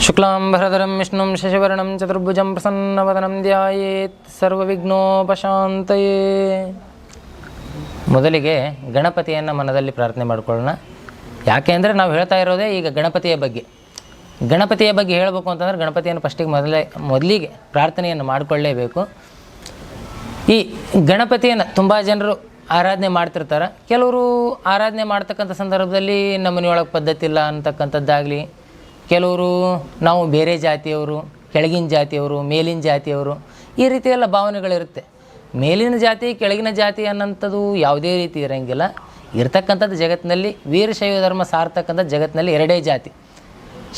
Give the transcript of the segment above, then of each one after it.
ಶುಕ್ಲಾಂಬರಧರಂ ವಿಷ್ಣುಂ ಶಶಿವರ್ಣಂ ಚತುರ್ಭುಜಂ ಪ್ರಸನ್ನವದನಂ ಧ್ಯಾಯೇತ್ ಸರ್ವವಿಘ್ನೋಪಶಾಂತಯೇ. ಮೊದಲಿಗೆ ಗಣಪತಿಯನ್ನು ಮನದಲ್ಲಿ ಪ್ರಾರ್ಥನೆ ಮಾಡಿಕೊಳ್ಳೋಣ. ಯಾಕೆ ಅಂದರೆ ನಾವು ಹೇಳ್ತಾ ಇರೋದೇ ಈಗ ಗಣಪತಿಯ ಬಗ್ಗೆ ಹೇಳಬೇಕು ಅಂತಂದರೆ ಗಣಪತಿಯನ್ನು ಫಸ್ಟಿಗೆ ಮೊದಲಿಗೆ ಪ್ರಾರ್ಥನೆಯನ್ನು ಮಾಡಿಕೊಳ್ಳಲೇಬೇಕು. ಈ ಗಣಪತಿಯನ್ನು ತುಂಬ ಜನರು ಆರಾಧನೆ ಮಾಡ್ತಿರ್ತಾರೆ. ಕೆಲವರು ಆರಾಧನೆ ಮಾಡ್ತಕ್ಕಂಥ ಸಂದರ್ಭದಲ್ಲಿ ನಮ್ಮ ಮನೆಯೊಳಗೆ ಪದ್ಧತಿ ಇಲ್ಲ ಅಂತಕ್ಕಂಥದ್ದಾಗಲಿ, ಕೆಲವರು ನಾವು ಬೇರೆ ಜಾತಿಯವರು, ಕೆಳಗಿನ ಜಾತಿಯವರು, ಮೇಲಿನ ಜಾತಿಯವರು, ಈ ರೀತಿಯೆಲ್ಲ ಭಾವನೆಗಳಿರುತ್ತೆ. ಮೇಲಿನ ಜಾತಿ ಕೆಳಗಿನ ಜಾತಿ ಅನ್ನೋಂಥದ್ದು ಯಾವುದೇ ರೀತಿ ಇರೋಂಗಿಲ್ಲ. ಇರ್ತಕ್ಕಂಥದ್ದು ಜಗತ್ತಿನಲ್ಲಿ ವೀರಶೈವ ಧರ್ಮ ಸಾರ್ತಕ್ಕಂಥ ಜಗತ್ತಿನಲ್ಲಿ ಎರಡೇ ಜಾತಿ.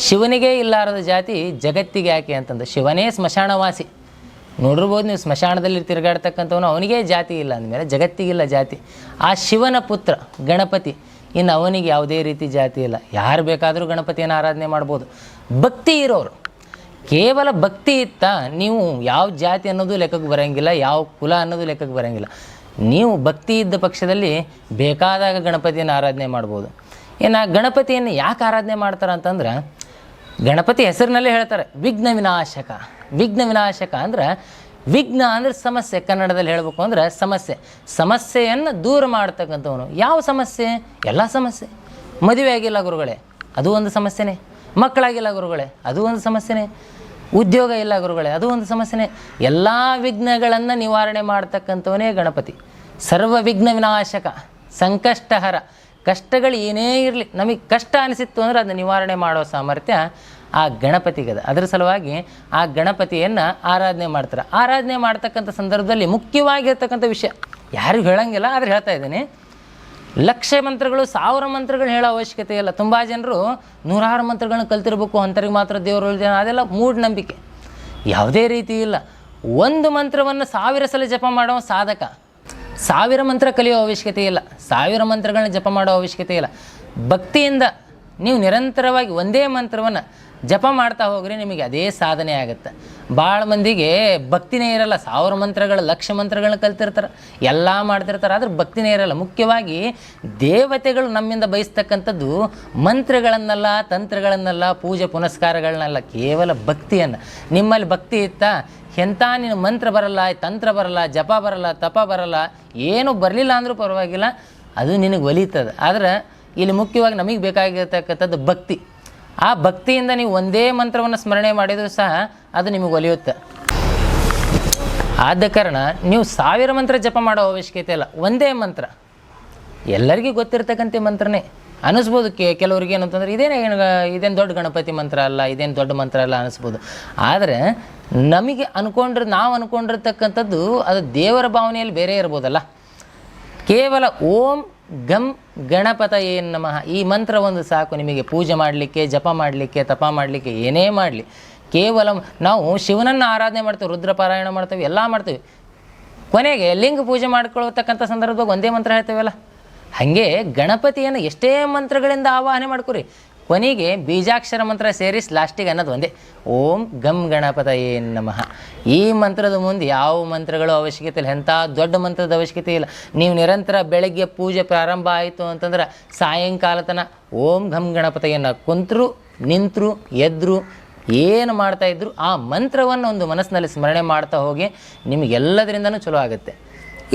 ಶಿವನಿಗೆ ಇಲ್ಲಾರದ ಜಾತಿ ಜಗತ್ತಿಗೆ ಯಾಕೆ ಅಂತಂದು, ಶಿವನೇ ಸ್ಮಶಾನವಾಸಿ. ನೋಡಿರ್ಬೋದು ನೀವು, ಸ್ಮಶಾನದಲ್ಲಿ ತಿರುಗಾಡ್ತಕ್ಕಂಥವನು ಅವನಿಗೆ ಜಾತಿ ಇಲ್ಲ ಅಂದಮೇಲೆ ಜಗತ್ತಿಗಿಲ್ಲ ಜಾತಿ. ಆ ಶಿವನ ಪುತ್ರ ಗಣಪತಿ, ಇನ್ನು ಅವನಿಗೆ ಯಾವುದೇ ರೀತಿ ಜಾತಿ ಇಲ್ಲ. ಯಾರು ಬೇಕಾದರೂ ಗಣಪತಿಯನ್ನು ಆರಾಧನೆ ಮಾಡ್ಬೋದು. ಭಕ್ತಿ ಇರೋರು, ಕೇವಲ ಭಕ್ತಿ ಇತ್ತ ನೀವು ಯಾವ ಜಾತಿ ಅನ್ನೋದು ಲೆಕ್ಕಕ್ಕೆ ಬರೋಂಗಿಲ್ಲ, ಯಾವ ಕುಲ ಅನ್ನೋದು ಲೆಕ್ಕಕ್ಕೆ ಬರೋಂಗಿಲ್ಲ. ನೀವು ಭಕ್ತಿ ಇದ್ದ ಪಕ್ಷದಲ್ಲಿ ಬೇಕಾದಾಗ ಗಣಪತಿಯನ್ನು ಆರಾಧನೆ ಮಾಡ್ಬೋದು. ಇನ್ನು ಗಣಪತಿಯನ್ನು ಯಾಕೆ ಆರಾಧನೆ ಮಾಡ್ತಾರೆ ಅಂತಂದ್ರೆ, ಗಣಪತಿ ಹೆಸರಿನಲ್ಲೇ ಹೇಳ್ತಾರೆ ವಿಘ್ನ ವಿನಾಶಕ. ವಿಘ್ನ ವಿನಾಶಕ ಅಂದ್ರೆ, ವಿಘ್ನ ಅಂದರೆ ಸಮಸ್ಯೆ, ಕನ್ನಡದಲ್ಲಿ ಹೇಳಬೇಕು ಅಂದರೆ ಸಮಸ್ಯೆಯನ್ನು ದೂರ ಮಾಡ್ತಕ್ಕಂಥವನು. ಯಾವ ಸಮಸ್ಯೆ? ಎಲ್ಲ ಸಮಸ್ಯೆ. ಮದುವೆ ಆಗಿಲ್ಲ ಗುರುಗಳೇ, ಅದು ಒಂದು ಸಮಸ್ಯೆನೇ. ಮಕ್ಕಳಾಗಿಲ್ಲ ಗುರುಗಳೇ, ಅದು ಒಂದು ಸಮಸ್ಯೆನೇ. ಉದ್ಯೋಗ ಇಲ್ಲ ಗುರುಗಳೇ, ಅದು ಒಂದು ಸಮಸ್ಯೆನೇ. ಎಲ್ಲ ವಿಘ್ನಗಳನ್ನು ನಿವಾರಣೆ ಮಾಡ್ತಕ್ಕಂಥವನೇ ಗಣಪತಿ. ಸರ್ವ ವಿಘ್ನ ವಿನಾಶಕ, ಸಂಕಷ್ಟಹರ. ಕಷ್ಟಗಳು ಏನೇ ಇರಲಿ, ನಮಗೆ ಕಷ್ಟ ಅನಿಸಿತ್ತು ಅಂದರೆ ಅದನ್ನು ನಿವಾರಣೆ ಮಾಡೋ ಸಾಮರ್ಥ್ಯ ಆ ಗಣಪತಿಗದ. ಅದರ ಸಲುವಾಗಿ ಆ ಗಣಪತಿಯನ್ನು ಆರಾಧನೆ ಮಾಡ್ತಾರೆ. ಆರಾಧನೆ ಮಾಡ್ತಕ್ಕಂಥ ಸಂದರ್ಭದಲ್ಲಿ ಮುಖ್ಯವಾಗಿರ್ತಕ್ಕಂಥ ವಿಷಯ ಯಾರಿಗೂ ಹೇಳೋಂಗಿಲ್ಲ, ಆದರೆ ಹೇಳ್ತಾ ಇದ್ದೀನಿ. ಲಕ್ಷ ಮಂತ್ರಗಳು, 1000 ಮಂತ್ರಗಳು ಹೇಳೋ ಅವಶ್ಯಕತೆ ಇಲ್ಲ. ತುಂಬ ಜನರು 100 ಮಂತ್ರಗಳನ್ನ ಕಲ್ತಿರ್ಬೇಕು, ಅಂಥವ್ರಿಗೆ ಮಾತ್ರ ದೇವರು ಉಳಿದ, ಅದೆಲ್ಲ ಮೂಢನಂಬಿಕೆ. ಯಾವುದೇ ರೀತಿ ಇಲ್ಲ. ಒಂದು ಮಂತ್ರವನ್ನು 1000 ಸಲ ಜಪ ಮಾಡೋ ಸಾಧಕ. 1000 ಮಂತ್ರ ಕಲಿಯೋ ಅವಶ್ಯಕತೆ ಇಲ್ಲ, 1000 ಮಂತ್ರಗಳನ್ನ ಜಪ ಮಾಡೋ ಅವಶ್ಯಕತೆ ಇಲ್ಲ. ಭಕ್ತಿಯಿಂದ ನೀವು ನಿರಂತರವಾಗಿ ಒಂದೇ ಮಂತ್ರವನ್ನು ಜಪ ಮಾಡ್ತಾ ಹೋಗ್ರಿ, ನಿಮಗೆ ಅದೇ ಸಾಧನೆ ಆಗುತ್ತೆ. ಭಾಳ ಮಂದಿಗೆ ಭಕ್ತಿನೇ ಇರಲ್ಲ. 1000 ಮಂತ್ರಗಳು, ಲಕ್ಷ ಮಂತ್ರಗಳನ್ನ ಕಲ್ತಿರ್ತಾರೆ, ಎಲ್ಲ ಮಾಡ್ತಿರ್ತಾರೆ, ಆದರೆ ಭಕ್ತಿನೇ ಇರಲ್ಲ. ಮುಖ್ಯವಾಗಿ ದೇವತೆಗಳು ನಮ್ಮಿಂದ ಬಯಸ್ತಕ್ಕಂಥದ್ದು ಮಂತ್ರಗಳನ್ನೆಲ್ಲ, ತಂತ್ರಗಳನ್ನೆಲ್ಲ, ಪೂಜೆ ಪುನಸ್ಕಾರಗಳನ್ನೆಲ್ಲ, ಕೇವಲ ಭಕ್ತಿಯನ್ನು. ನಿಮ್ಮಲ್ಲಿ ಭಕ್ತಿ ಇತ್ತಾ, ಎಂಥ ನೀನು ಮಂತ್ರ ಬರಲ್ಲ, ತಂತ್ರ ಬರಲ್ಲ, ಜಪ ಬರಲ್ಲ, ತಪ ಬರಲ್ಲ, ಏನು ಬರಲಿಲ್ಲ ಅಂದರೂ ಪರವಾಗಿಲ್ಲ, ಅದು ನಿನಗೆ ಒಲಿತದೆ. ಆದರೆ ಇಲ್ಲಿ ಮುಖ್ಯವಾಗಿ ನಮಗೆ ಬೇಕಾಗಿರ್ತಕ್ಕಂಥದ್ದು ಭಕ್ತಿ. ಆ ಭಕ್ತಿಯಿಂದ ನೀವು ಒಂದೇ ಮಂತ್ರವನ್ನು ಸ್ಮರಣೆ ಮಾಡಿದರೂ ಸಹ ಅದು ನಿಮಗೆ ಒಲಿಯುತ್ತೆ. ಆದ ಕಾರಣ ನೀವು 1000 ಮಂತ್ರ ಜಪ ಮಾಡೋ ಅವಶ್ಯಕತೆ ಇಲ್ಲ, ಒಂದೇ ಮಂತ್ರ. ಎಲ್ಲರಿಗೂ ಗೊತ್ತಿರ್ತಕ್ಕಂಥ ಮಂತ್ರನೇ ಅನ್ನಿಸ್ಬೋದು. ಕೆಲವ್ರಿಗೆ ಏನಂತಂದ್ರೆ ಇದೇನು ದೊಡ್ಡ ಗಣಪತಿ ಮಂತ್ರ ಅಲ್ಲ, ಇದೇನು ದೊಡ್ಡ ಮಂತ್ರ ಅಲ್ಲ ಅನ್ನಿಸ್ಬೋದು. ಆದರೆ ನಮಗೆ ನಾವು ಅಂದ್ಕೊಂಡಿರ್ತಕ್ಕಂಥದ್ದು ಅದು ದೇವರ ಭಾವನೆಯಲ್ಲಿ ಬೇರೆ ಇರ್ಬೋದಲ್ಲ. ಕೇವಲ ಓಂ ಗಂ ಗಣಪತಯೇ ನಮಃ ಈ ಮಂತ್ರ ಒಂದು ಸಾಕು ನಿಮಗೆ. ಪೂಜೆ ಮಾಡಲಿಕ್ಕೆ, ಜಪ ಮಾಡಲಿಕ್ಕೆ, ತಪ ಮಾಡಲಿಕ್ಕೆ, ಏನೇ ಮಾಡಲಿ. ಕೇವಲ ನಾವು ಶಿವನನ್ನು ಆರಾಧನೆ ಮಾಡ್ತೇವೆ, ರುದ್ರಪಾರಾಯಣ ಮಾಡ್ತೇವೆ, ಎಲ್ಲ ಮಾಡ್ತೇವೆ. ಕೊನೆಗೆ ಲಿಂಗ ಪೂಜೆ ಮಾಡ್ಕೊಳ್ತಕ್ಕಂಥ ಸಂದರ್ಭದಾಗ ಒಂದೇ ಮಂತ್ರ ಹೇಳ್ತೇವಲ್ಲ. ಹಾಗೆ ಗಣಪತಿಯನ್ನು ಎಷ್ಟೇ ಮಂತ್ರಗಳಿಂದ ಆವಾಹನೆ ಮಾಡ್ಕೊರಿ, ಕೊನೆಗೆ ಬೀಜಾಕ್ಷರ ಮಂತ್ರ ಸೇರಿಸಿ ಲಾಸ್ಟಿಗೆ ಅನ್ನೋದು ಒಂದೇ, ಓಂ ಗಂ ಗಣಪತಯೇ ನಮಃ. ಈ ಮಂತ್ರದ ಮುಂದೆ ಯಾವ ಮಂತ್ರಗಳು ಅವಶ್ಯಕತೆ ಇಲ್ಲ, ಎಂಥ ದೊಡ್ಡ ಮಂತ್ರದ ಅವಶ್ಯಕತೆ ಇಲ್ಲ. ನೀವು ನಿರಂತರ ಬೆಳಗ್ಗೆ ಪೂಜೆ ಪ್ರಾರಂಭ ಆಯಿತು ಅಂತಂದ್ರೆ ಸಾಯಂಕಾಲ ತನಕ ಓಂ ಗಂ ಗಣಪತಯನ್ನು ಕುಂತರು, ನಿಂತರು, ಎದ್ರು, ಏನು ಮಾಡ್ತಾಯಿದ್ರು ಆ ಮಂತ್ರವನ್ನು ಒಂದು ಮನಸ್ಸಿನಲ್ಲಿ ಸ್ಮರಣೆ ಮಾಡ್ತಾ ಹೋಗಿ ನಿಮಗೆಲ್ಲದರಿಂದನೂ ಚಲೋ ಆಗುತ್ತೆ.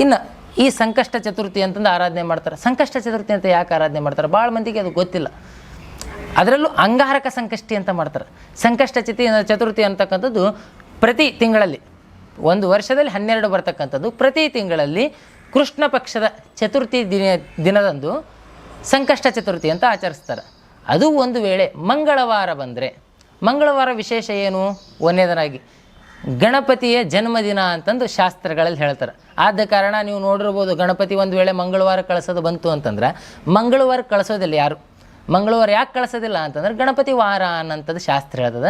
ಇನ್ನು ಈ ಸಂಕಷ್ಟ ಚತುರ್ಥಿ ಅಂತಂದು ಆರಾಧನೆ ಮಾಡ್ತಾರೆ. ಸಂಕಷ್ಟ ಚತುರ್ಥಿ ಅಂತ ಯಾಕೆ ಆರಾಧನೆ ಮಾಡ್ತಾರೆ? ಭಾಳ ಮಂದಿಗೆ ಅದು ಗೊತ್ತಿಲ್ಲ. ಅದರಲ್ಲೂ ಅಂಗಾರಕ ಸಂಕಷ್ಟಿ ಅಂತ ಮಾಡ್ತಾರೆ. ಸಂಕಷ್ಟ ಚತುರ್ಥಿ ಅಂತಕ್ಕಂಥದ್ದು ಪ್ರತಿ ತಿಂಗಳಲ್ಲಿ, ಒಂದು ವರ್ಷದಲ್ಲಿ 12 ಬರ್ತಕ್ಕಂಥದ್ದು. ಪ್ರತಿ ತಿಂಗಳಲ್ಲಿ ಕೃಷ್ಣ ಪಕ್ಷದ ಚತುರ್ಥಿ ದಿನದಂದು ಸಂಕಷ್ಟ ಚತುರ್ಥಿ ಅಂತ ಆಚರಿಸ್ತಾರೆ. ಅದು ಒಂದು ವೇಳೆ ಮಂಗಳವಾರ ಬಂದರೆ, ಮಂಗಳವಾರ ವಿಶೇಷ ಏನು? ಒಂದನೇದನಾಗಿ ಗಣಪತಿಯ ಜನ್ಮದಿನ ಅಂತಂದು ಶಾಸ್ತ್ರಗಳಲ್ಲಿ ಹೇಳ್ತಾರೆ. ಆದ ಕಾರಣ ನೀವು ನೋಡಿರ್ಬೋದು, ಗಣಪತಿ ಒಂದು ವೇಳೆ ಮಂಗಳವಾರ ಕಳಿಸೋದು ಬಂತು ಅಂತಂದ್ರೆ ಮಂಗಳವಾರ ಕಳಿಸೋದಿಲ್ಲ ಯಾರು. ಮಂಗಳವಾರ ಯಾಕೆ ಕಳಿಸೋದಿಲ್ಲ ಅಂತಂದ್ರೆ ಗಣಪತಿ ವಾರ ಅನ್ನೋಂಥದ್ದು ಶಾಸ್ತ್ರ ಹೇಳ್ತದೆ.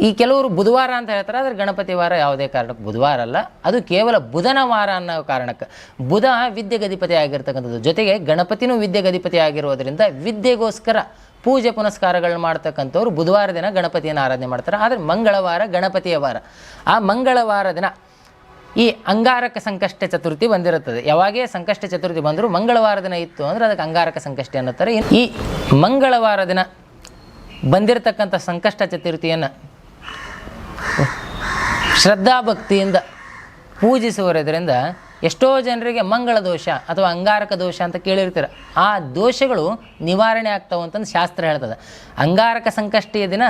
ಈ ಕೆಲವರು ಬುಧವಾರ ಅಂತ ಹೇಳ್ತಾರೆ, ಆದರೆ ಗಣಪತಿ ವಾರ ಯಾವುದೇ ಕಾರಣಕ್ಕೆ ಬುಧವಾರ ಅಲ್ಲ, ಅದು ಕೇವಲ ಬುಧನ ವಾರ ಅನ್ನೋ ಕಾರಣಕ್ಕೆ. ಬುಧ ವಿದ್ಯೆಗಧಿಪತಿ ಆಗಿರ್ತಕ್ಕಂಥದ್ದು, ಜೊತೆಗೆ ಗಣಪತಿನೂ ವಿದ್ಯೆಗಧಿಪತಿ ಆಗಿರೋದ್ರಿಂದ ವಿದ್ಯೆಗೋಸ್ಕರ ಪೂಜೆ ಪುನಸ್ಕಾರಗಳನ್ನ ಮಾಡ್ತಕ್ಕಂಥವ್ರು ಬುಧವಾರ ದಿನ ಗಣಪತಿಯನ್ನು ಆರಾಧನೆ ಮಾಡ್ತಾರೆ. ಆದರೆ ಮಂಗಳವಾರ ಗಣಪತಿಯ ವಾರ. ಆ ಮಂಗಳವಾರ ದಿನ ಈ ಅಂಗಾರಕ ಸಂಕಷ್ಟ ಚತುರ್ಥಿ ಬಂದಿರುತ್ತದೆ. ಯಾವಾಗೇ ಸಂಕಷ್ಟ ಚತುರ್ಥಿ ಬಂದರೂ ಮಂಗಳವಾರ ದಿನ ಇತ್ತು ಅಂದರೆ ಅದಕ್ಕೆ ಅಂಗಾರಕ ಸಂಕಷ್ಟಿ ಅನ್ನುತ್ತಾರೆ. ಈ ಮಂಗಳವಾರ ದಿನ ಬಂದಿರತಕ್ಕಂಥ ಸಂಕಷ್ಟ ಚತುರ್ಥಿಯನ್ನು ಶ್ರದ್ಧಾಭಕ್ತಿಯಿಂದ ಪೂಜಿಸುವುದರಿಂದ ಎಷ್ಟೋ ಜನರಿಗೆ ಮಂಗಳ ದೋಷ ಅಥವಾ ಅಂಗಾರಕ ದೋಷ ಅಂತ ಕೇಳಿರ್ತೀರ. ಆ ದೋಷಗಳು ನಿವಾರಣೆ ಆಗ್ತಾವೆ ಅಂತಂದು ಶಾಸ್ತ್ರ ಹೇಳ್ತದೆ. ಅಂಗಾರಕ ಸಂಕಷ್ಟಿಯ ದಿನ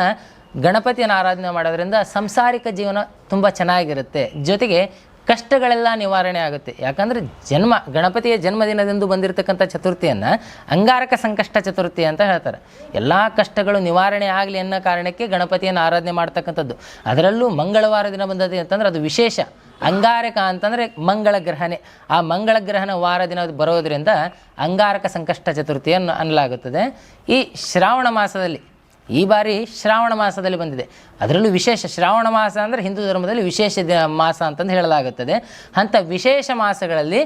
ಗಣಪತಿಯನ್ನು ಆರಾಧನೆ ಮಾಡೋದ್ರಿಂದ ಸಂಸಾರಿಕ ಜೀವನ ತುಂಬ ಚೆನ್ನಾಗಿರುತ್ತೆ, ಜೊತೆಗೆ ಕಷ್ಟಗಳೆಲ್ಲ ನಿವಾರಣೆ ಆಗುತ್ತೆ. ಯಾಕಂದರೆ ಗಣಪತಿಯ ಜನ್ಮದಿನದಂದು ಬಂದಿರತಕ್ಕಂಥ ಚತುರ್ಥಿಯನ್ನು ಅಂಗಾರಕ ಸಂಕಷ್ಟ ಚತುರ್ಥಿ ಅಂತ ಹೇಳ್ತಾರೆ. ಎಲ್ಲ ಕಷ್ಟಗಳು ನಿವಾರಣೆ ಆಗಲಿ ಅನ್ನೋ ಕಾರಣಕ್ಕೆ ಗಣಪತಿಯನ್ನು ಆರಾಧನೆ ಮಾಡ್ತಕ್ಕಂಥದ್ದು. ಅದರಲ್ಲೂ ಮಂಗಳವಾರ ದಿನ ಬಂದದ್ದು ಅಂತಂದ್ರೆ ಅದು ವಿಶೇಷ. ಅಂಗಾರಕ ಅಂತಂದರೆ ಮಂಗಳ ಗ್ರಹಣೆ, ಆ ಮಂಗಳ ಗ್ರಹಣ ವಾರ ದಿನ ಬರೋದರಿಂದ ಅಂಗಾರಕ ಸಂಕಷ್ಟ ಚತುರ್ಥಿಯನ್ನು ಅನ್ನಲಾಗುತ್ತದೆ. ಈ ಶ್ರಾವಣ ಮಾಸದಲ್ಲಿ, ಈ ಬಾರಿ ಶ್ರಾವಣ ಮಾಸದಲ್ಲಿ ಬಂದಿದೆ. ಅದರಲ್ಲೂ ವಿಶೇಷ ಶ್ರಾವಣ ಮಾಸ ಅಂದರೆ ಹಿಂದೂ ಧರ್ಮದಲ್ಲಿ ವಿಶೇಷ ಮಾಸ ಅಂತಂದು ಹೇಳಲಾಗುತ್ತದೆ. ಅಂಥ ವಿಶೇಷ ಮಾಸಗಳಲ್ಲಿ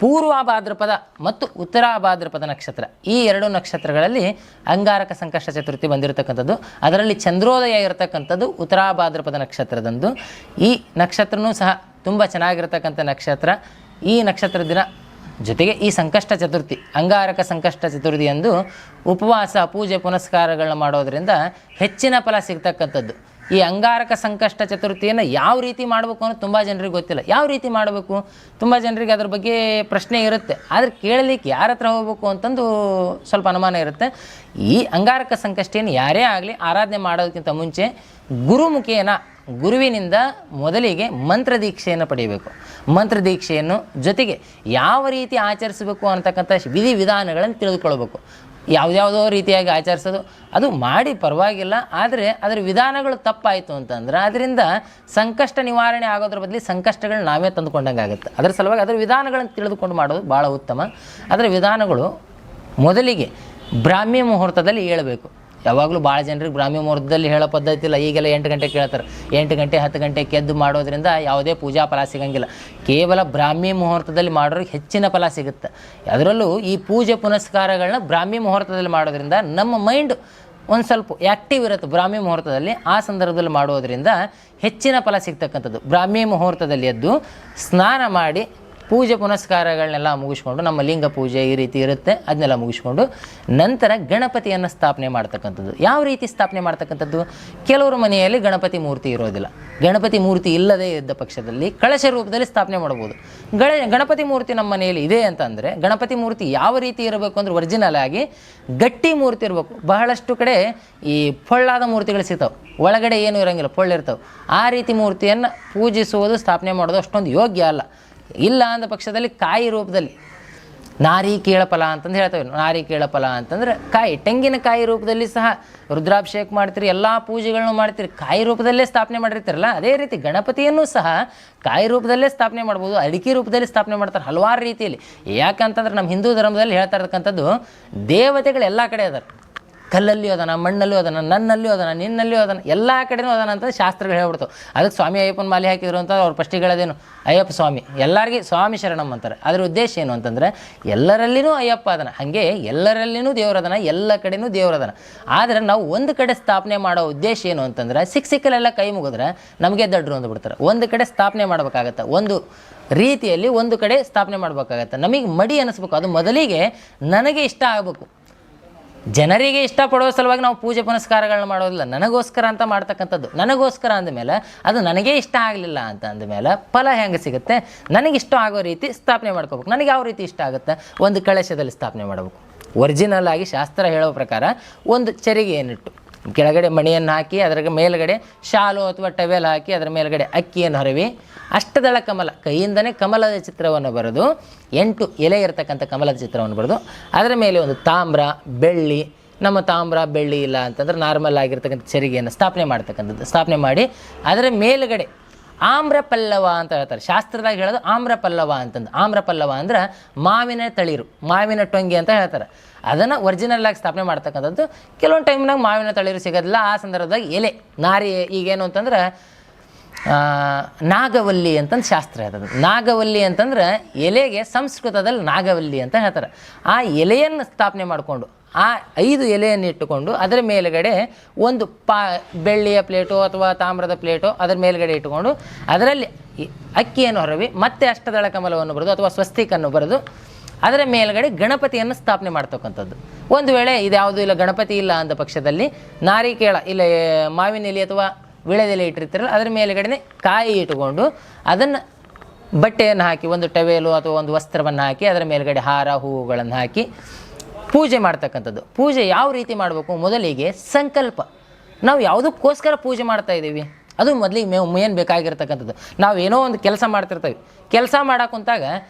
ಪೂರ್ವ ಭಾದ್ರಪದ ಮತ್ತು ಉತ್ತರ ಭಾದ್ರಪದ ನಕ್ಷತ್ರ, ಈ ಎರಡು ನಕ್ಷತ್ರಗಳಲ್ಲಿ ಅಂಗಾರಕ ಸಂಕಷ್ಟ ಚತುರ್ಥಿ ಬಂದಿರತಕ್ಕಂಥದ್ದು. ಅದರಲ್ಲಿ ಚಂದ್ರೋದಯ ಇರತಕ್ಕಂಥದ್ದು ಉತ್ತರ ಭಾದ್ರಪದ ನಕ್ಷತ್ರದಂದು. ಈ ನಕ್ಷತ್ರನೂ ಸಹ ತುಂಬ ಚೆನ್ನಾಗಿರ್ತಕ್ಕಂಥ ನಕ್ಷತ್ರ. ಈ ನಕ್ಷತ್ರ ದಿನ ಜೊತೆಗೆ ಈ ಸಂಕಷ್ಟ ಚತುರ್ಥಿ, ಅಂಗಾರಕ ಸಂಕಷ್ಟ ಚತುರ್ಥಿಯಂದು ಉಪವಾಸ, ಪೂಜೆ ಪುನಸ್ಕಾರಗಳನ್ನ ಮಾಡೋದರಿಂದ ಹೆಚ್ಚಿನ ಫಲ ಸಿಗ್ತಕ್ಕಂಥದ್ದು. ಈ ಅಂಗಾರಕ ಸಂಕಷ್ಟ ಚತುರ್ಥಿಯನ್ನು ಯಾವ ರೀತಿ ಮಾಡಬೇಕು ಅನ್ನೋದು ತುಂಬ ಜನರಿಗೆ ಗೊತ್ತಿಲ್ಲ. ಯಾವ ರೀತಿ ಮಾಡಬೇಕು, ತುಂಬ ಜನರಿಗೆ ಅದ್ರ ಬಗ್ಗೆ ಪ್ರಶ್ನೆ ಇರುತ್ತೆ. ಆದರೆ ಕೇಳಲಿಕ್ಕೆ ಯಾರ ಹತ್ರ ಹೋಗ್ಬೇಕು ಅಂತಂದು ಸ್ವಲ್ಪ ಅನುಮಾನ ಇರುತ್ತೆ. ಈ ಅಂಗಾರಕ ಸಂಕಷ್ಟಿಯನ್ನು ಯಾರೇ ಆಗಲಿ ಆರಾಧನೆ ಮಾಡೋದಕ್ಕಿಂತ ಮುಂಚೆ ಗುರುಮುಖೇನ, ಗುರುವಿನಿಂದ ಮೊದಲಿಗೆ ಮಂತ್ರ ದೀಕ್ಷೆಯನ್ನು ಪಡೆಯಬೇಕು. ಮಂತ್ರ ದೀಕ್ಷೆಯನ್ನು ಜೊತೆಗೆ ಯಾವ ರೀತಿ ಆಚರಿಸಬೇಕು ಅಂತಕ್ಕಂಥ ವಿಧಿವಿಧಾನಗಳನ್ನು ತಿಳಿದುಕೊಳ್ಬೇಕು. ಯಾವುದ್ಯಾವುದೋ ರೀತಿಯಾಗಿ ಆಚರಿಸೋದು ಅದು ಮಾಡಿ ಪರವಾಗಿಲ್ಲ, ಆದರೆ ಅದರ ವಿಧಾನಗಳು ತಪ್ಪಾಯಿತು ಅಂತಂದ್ರೆ ಅದರಿಂದ ಸಂಕಷ್ಟ ನಿವಾರಣೆ ಆಗೋದ್ರ ಬದಲು ಸಂಕಷ್ಟಗಳು ನಾವೇ ತಂದುಕೊಂಡಂಗೆ ಆಗುತ್ತೆ. ಅದರ ಸಲುವಾಗಿ ಅದರ ವಿಧಾನಗಳನ್ನು ತಿಳಿದುಕೊಂಡು ಮಾಡೋದು ಭಾಳ ಉತ್ತಮ. ಅದರ ವಿಧಾನಗಳು ಮೊದಲಿಗೆ ಬ್ರಾಹ್ಮಿ ಮುಹೂರ್ತದಲ್ಲಿ ಹೇಳಬೇಕು. ಯಾವಾಗಲೂ ಭಾಳ ಜನರಿಗೆ ಬ್ರಾಹ್ಮಿ ಮುಹೂರ್ತದಲ್ಲಿ ಹೇಳೋ ಪದ್ಧತಿ ಇಲ್ಲ. ಈಗೆಲ್ಲ 8 ಗಂಟೆ ಕೇಳ್ತಾರೆ. 8 ಗಂಟೆ 10 ಗಂಟೆ ಎದ್ದು ಮಾಡೋದ್ರಿಂದ ಯಾವುದೇ ಪೂಜಾ ಫಲ ಸಿಗೋಂಗಿಲ್ಲ. ಕೇವಲ ಬ್ರಾಹ್ಮಿ ಮುಹೂರ್ತದಲ್ಲಿ ಮಾಡೋರಿಗೆ ಹೆಚ್ಚಿನ ಫಲ ಸಿಗುತ್ತೆ. ಅದರಲ್ಲೂ ಈ ಪೂಜೆ ಪುನಸ್ಕಾರಗಳನ್ನ ಬ್ರಾಹ್ಮಿ ಮುಹೂರ್ತದಲ್ಲಿ ಮಾಡೋದ್ರಿಂದ ನಮ್ಮ ಮೈಂಡ್ ಒಂದು ಸ್ವಲ್ಪ ಆ್ಯಕ್ಟಿವ್ ಇರುತ್ತೆ ಬ್ರಾಹ್ಮಿ ಮುಹೂರ್ತದಲ್ಲಿ. ಆ ಸಂದರ್ಭದಲ್ಲಿ ಮಾಡೋದರಿಂದ ಹೆಚ್ಚಿನ ಫಲ ಸಿಗ್ತಕ್ಕಂಥದ್ದು. ಬ್ರಾಹ್ಮಿ ಮುಹೂರ್ತದಲ್ಲಿ ಎದ್ದು ಸ್ನಾನ ಮಾಡಿ ಪೂಜೆ ಪುನಸ್ಕಾರಗಳನ್ನೆಲ್ಲ ಮುಗಿಸ್ಕೊಂಡು, ನಮ್ಮ ಲಿಂಗ ಪೂಜೆ ಈ ರೀತಿ ಇರುತ್ತೆ, ಅದನ್ನೆಲ್ಲ ಮುಗಿಸ್ಕೊಂಡು ನಂತರ ಗಣಪತಿಯನ್ನು ಸ್ಥಾಪನೆ ಮಾಡ್ತಕ್ಕಂಥದ್ದು. ಯಾವ ರೀತಿ ಸ್ಥಾಪನೆ ಮಾಡ್ತಕ್ಕಂಥದ್ದು? ಕೆಲವರು ಮನೆಯಲ್ಲಿ ಗಣಪತಿ ಮೂರ್ತಿ ಇರೋದಿಲ್ಲ. ಗಣಪತಿ ಮೂರ್ತಿ ಇಲ್ಲದೇ ಇದ್ದ ಪಕ್ಷದಲ್ಲಿ ಕಳಶ ರೂಪದಲ್ಲಿ ಸ್ಥಾಪನೆ ಮಾಡ್ಬೋದು. ಗಣಪತಿ ಮೂರ್ತಿ ನಮ್ಮ ಮನೆಯಲ್ಲಿ ಇದೆ ಅಂತಂದರೆ ಗಣಪತಿ ಮೂರ್ತಿ ಯಾವ ರೀತಿ ಇರಬೇಕು ಅಂದರೆ ಒರಿಜಿನಲ್ ಆಗಿ ಗಟ್ಟಿ ಮೂರ್ತಿ ಇರಬೇಕು. ಬಹಳಷ್ಟು ಕಡೆ ಈ ಪೊಳ್ಳಾದ ಮೂರ್ತಿಗಳು ಸಿಗ್ತಾವೆ, ಒಳಗಡೆ ಏನೂ ಇರೋಂಗಿಲ್ಲ, ಪೊಳ್ಳಿರ್ತಾವೆ. ಆ ರೀತಿ ಮೂರ್ತಿಯನ್ನು ಪೂಜಿಸುವುದು, ಸ್ಥಾಪನೆ ಮಾಡೋದು ಅಷ್ಟೊಂದು ಯೋಗ್ಯ ಅಲ್ಲ. ಇಲ್ಲ ಅಂದ ಪಕ್ಷದಲ್ಲಿ ಕಾಯಿ ರೂಪದಲ್ಲಿ ನಾರಿಕೇಳ ಫಲ ಅಂತಂದು ಹೇಳ್ತೇವೆ. ನಾರಿಕೇಳ ಫಲ ಅಂತಂದ್ರೆ ಕಾಯಿ, ತೆಂಗಿನಕಾಯಿ ರೂಪದಲ್ಲಿ ಸಹ ರುದ್ರಾಭಿಷೇಕ ಮಾಡ್ತೀರಿ, ಎಲ್ಲ ಪೂಜೆಗಳನ್ನು ಮಾಡ್ತೀರಿ, ಕಾಯಿ ರೂಪದಲ್ಲೇ ಸ್ಥಾಪನೆ ಮಾಡಿರ್ತೀರಲ್ಲ. ಅದೇ ರೀತಿ ಗಣಪತಿಯನ್ನು ಸಹ ಕಾಯಿ ರೂಪದಲ್ಲೇ ಸ್ಥಾಪನೆ ಮಾಡ್ಬೋದು, ಅಡಿಕೆ ರೂಪದಲ್ಲಿ ಸ್ಥಾಪನೆ ಮಾಡ್ತಾರೆ ಹಲವಾರು ರೀತಿಯಲ್ಲಿ. ಯಾಕಂತಂದ್ರೆ ನಮ್ಮ ಹಿಂದೂ ಧರ್ಮದಲ್ಲಿ ಹೇಳ್ತಾ ಇರ್ತಕ್ಕಂಥದ್ದು ದೇವತೆಗಳು ಎಲ್ಲ ಕಡೆ ಅದಾರ. ಕಲ್ಲಲ್ಲಿಯೂ ಅದನ, ಮಣ್ಣಲ್ಲೂ ಅದನ, ನನ್ನಲ್ಲಿಯೂ ಅದನ, ನಿನ್ನಲ್ಲಿಯೂ ಅದನ, ಎಲ್ಲ ಕಡೆನೂ ಅದನ ಅಂತ ಶಾಸ್ತ್ರಗಳು ಹೇಳ್ಬಿಡ್ತಾವೆ. ಅದಕ್ಕೆ ಸ್ವಾಮಿ ಅಯ್ಯಪ್ಪನ ಮಾಲೆ ಹಾಕಿದ್ರು ಅಂತ ಅವ್ರು ಫಸ್ಟಿಗೆ ಹೇಳೋದೇನು, ಅಯ್ಯಪ್ಪ ಸ್ವಾಮಿ, ಎಲ್ಲರಿಗೆ ಸ್ವಾಮಿ ಶರಣಮ್ ಅಂತಾರೆ. ಅದರ ಉದ್ದೇಶ ಏನು ಅಂತಂದರೆ ಎಲ್ಲರಲ್ಲಿನೂ ಅಯ್ಯಪ್ಪ ಅದನ, ಹಾಗೆ ಎಲ್ಲರಲ್ಲಿನೂ ದೇವರದನ, ಎಲ್ಲ ಕಡೆನೂ ದೇವರದನ. ಆದರೆ ನಾವು ಒಂದು ಕಡೆ ಸ್ಥಾಪನೆ ಮಾಡೋ ಉದ್ದೇಶ ಏನು ಅಂತಂದ್ರೆ ಸಿಕ್ಕಲೆಲ್ಲ ಕೈ ಮುಗಿದ್ರೆ ನಮಗೆ ದಡ್ರು ಅಂದ್ಬಿಡ್ತಾರೆ. ಒಂದು ಕಡೆ ಸ್ಥಾಪನೆ ಮಾಡಬೇಕಾಗತ್ತೆ, ಒಂದು ರೀತಿಯಲ್ಲಿ ಒಂದು ಕಡೆ ಸ್ಥಾಪನೆ ಮಾಡಬೇಕಾಗತ್ತೆ. ನಮಗೆ ಮಡಿ ಅನ್ನಿಸ್ಬೇಕು. ಅದು ಮೊದಲಿಗೆ ನನಗೆ ಇಷ್ಟ ಆಗಬೇಕು. ಜನರಿಗೆ ಇಷ್ಟಪಡೋ ಸಲುವಾಗಿ ನಾವು ಪೂಜೆ ಪುನಸ್ಕಾರಗಳನ್ನ ಮಾಡೋದಿಲ್ಲ, ನನಗೋಸ್ಕರ ಅಂತ ಮಾಡ್ತಕ್ಕಂಥದ್ದು. ನನಗೋಸ್ಕರ ಅಂದಮೇಲೆ ಅದು ನನಗೇ ಇಷ್ಟ ಆಗಲಿಲ್ಲ ಅಂತ ಅಂದಮೇಲೆ ಫಲ ಹೆಂಗೆ ಸಿಗುತ್ತೆ? ನನಗಿಷ್ಟ ಆಗೋ ರೀತಿ ಸ್ಥಾಪನೆ ಮಾಡ್ಕೋಬೇಕು. ನನಗೆ ಯಾವ ರೀತಿ ಇಷ್ಟ ಆಗುತ್ತೆ? ಒಂದು ಕಳಶದಲ್ಲಿ ಸ್ಥಾಪನೆ ಮಾಡಬೇಕು. ಒರಿಜಿನಲ್ ಆಗಿ ಶಾಸ್ತ್ರ ಹೇಳೋ ಪ್ರಕಾರ ಒಂದು ಚರಿಗೆಯನ್ನಿಟ್ಟು ಕೆಳಗಡೆ ಮಣಿಯನ್ನು ಹಾಕಿ ಅದರ ಮೇಲ್ಗಡೆ ಶಾಲು ಅಥವಾ ಟವೆಲ್ ಹಾಕಿ ಅದರ ಮೇಲ್ಗಡೆ ಅಕ್ಕಿಯನ್ನು ಹರವಿ ಅಷ್ಟದಳ ಕಮಲ, ಕೈಯಿಂದನೇ ಕಮಲದ ಚಿತ್ರವನ್ನು ಬರೆದು 8 ಎಲೆ ಇರತಕ್ಕಂಥ ಕಮಲದ ಚಿತ್ರವನ್ನು ಬರೆದು ಅದರ ಮೇಲೆ ಒಂದು ತಾಮ್ರ, ಬೆಳ್ಳಿ, ನಮ್ಮ ತಾಮ್ರ ಬೆಳ್ಳಿ ಇಲ್ಲ ಅಂತಂದ್ರೆ ನಾರ್ಮಲ್ ಆಗಿರ್ತಕ್ಕಂಥ ಚರಿಗೆಯನ್ನು ಸ್ಥಾಪನೆ ಮಾಡ್ತಕ್ಕಂಥದ್ದು. ಸ್ಥಾಪನೆ ಮಾಡಿ ಅದರ ಮೇಲುಗಡೆ ಆಮ್ರ ಪಲ್ಲವ ಅಂತ ಹೇಳ್ತಾರೆ. ಶಾಸ್ತ್ರದಾಗ ಹೇಳೋದು ಆಮ್ರ ಪಲ್ಲವ ಅಂತಂದು. ಆಮ್ರ ಪಲ್ಲವ ಅಂದ್ರೆ ಮಾವಿನ ತಳಿರು, ಮಾವಿನ ಟೊಂಗಿ ಅಂತ ಹೇಳ್ತಾರೆ. ಅದನ್ನು ಒರಿಜಿನಲ್ ಆಗಿ ಸ್ಥಾಪನೆ ಮಾಡ್ತಕ್ಕಂಥದ್ದು. ಕೆಲವೊಂದು ಟೈಮ್ನಾಗ ಮಾವಿನ ತಳಿರು ಸಿಗೋದಿಲ್ಲ. ಆ ಸಂದರ್ಭದಾಗ ಎಲೆ, ನಾರಿ, ಈಗೇನು ಅಂತಂದ್ರೆ ನಾಗವಲ್ಲಿ ಅಂತಂದು ಶಾಸ್ತ್ರ ಹೇಳ್ತದೆ. ನಾಗವಲ್ಲಿ ಅಂತಂದ್ರೆ ಎಲೆಗೆ ಸಂಸ್ಕೃತದಲ್ಲಿ ನಾಗವಲ್ಲಿ ಅಂತ ಹೇಳ್ತಾರೆ. ಆ ಎಲೆಯನ್ನು ಸ್ಥಾಪನೆ ಮಾಡಿಕೊಂಡು ಆ 5 ಎಲೆಯನ್ನು ಇಟ್ಟುಕೊಂಡು ಅದರ ಮೇಲುಗಡೆ ಒಂದು ಬೆಳ್ಳಿಯ ಪ್ಲೇಟೋ ಅಥವಾ ತಾಮ್ರದ ಪ್ಲೇಟೋ ಅದರ ಮೇಲುಗಡೆ ಇಟ್ಟುಕೊಂಡು ಅದರಲ್ಲಿ ಅಕ್ಕಿಯನ್ನು ಹೊರವಿ ಮತ್ತೆ ಅಷ್ಟದಳ ಕಮಲವನ್ನು ಬರೆದು ಅಥವಾ ಸ್ವಸ್ತಿಕನ್ನು ಬರೆದು ಅದರ ಮೇಲ್ಗಡೆ ಗಣಪತಿಯನ್ನು ಸ್ಥಾಪನೆ ಮಾಡ್ತಕ್ಕಂಥದ್ದು. ಒಂದು ವೇಳೆ ಇದ್ಯಾವುದು ಇಲ್ಲ, ಗಣಪತಿ ಇಲ್ಲ ಅಂದ ಪಕ್ಷದಲ್ಲಿ ನಾರಿಕೇಳ ಇಲ್ಲ ಮಾವಿನ ಎಲೆ ಅಥವಾ ವಿಳೆದೆಲೆ ಇಟ್ಟಿರ್ತೀರಲ್ಲ, ಅದರ ಮೇಲ್ಗಡೆ ಕಾಯಿ ಇಟ್ಟುಕೊಂಡು ಅದನ್ನು ಬಟ್ಟೆಯನ್ನು ಹಾಕಿ, ಒಂದು ಟವೆಲು ಅಥವಾ ಒಂದು ವಸ್ತ್ರವನ್ನು ಹಾಕಿ ಅದರ ಮೇಲ್ಗಡೆ ಹಾರ ಹೂವುಗಳನ್ನು ಹಾಕಿ ಪೂಜೆ ಮಾಡ್ತಕ್ಕಂಥದ್ದು. ಪೂಜೆ ಯಾವ ರೀತಿ ಮಾಡಬೇಕು? ಮೊದಲಿಗೆ ಸಂಕಲ್ಪ. ನಾವು ಯಾವುದಕ್ಕೋಸ್ಕರ ಪೂಜೆ ಮಾಡ್ತಾ ಇದ್ದೀವಿ ಅದು ಮೊದಲಿಗೆ ಮೇನ್ ಬೇಕಾಗಿರ್ತಕ್ಕಂಥದ್ದು. ನಾವು ಏನೋ ಒಂದು ಕೆಲಸ ಮಾಡ್ತಿರ್ತೀವಿ, ಕೆಲಸ ಮಾಡಾಕುಂತಾಗ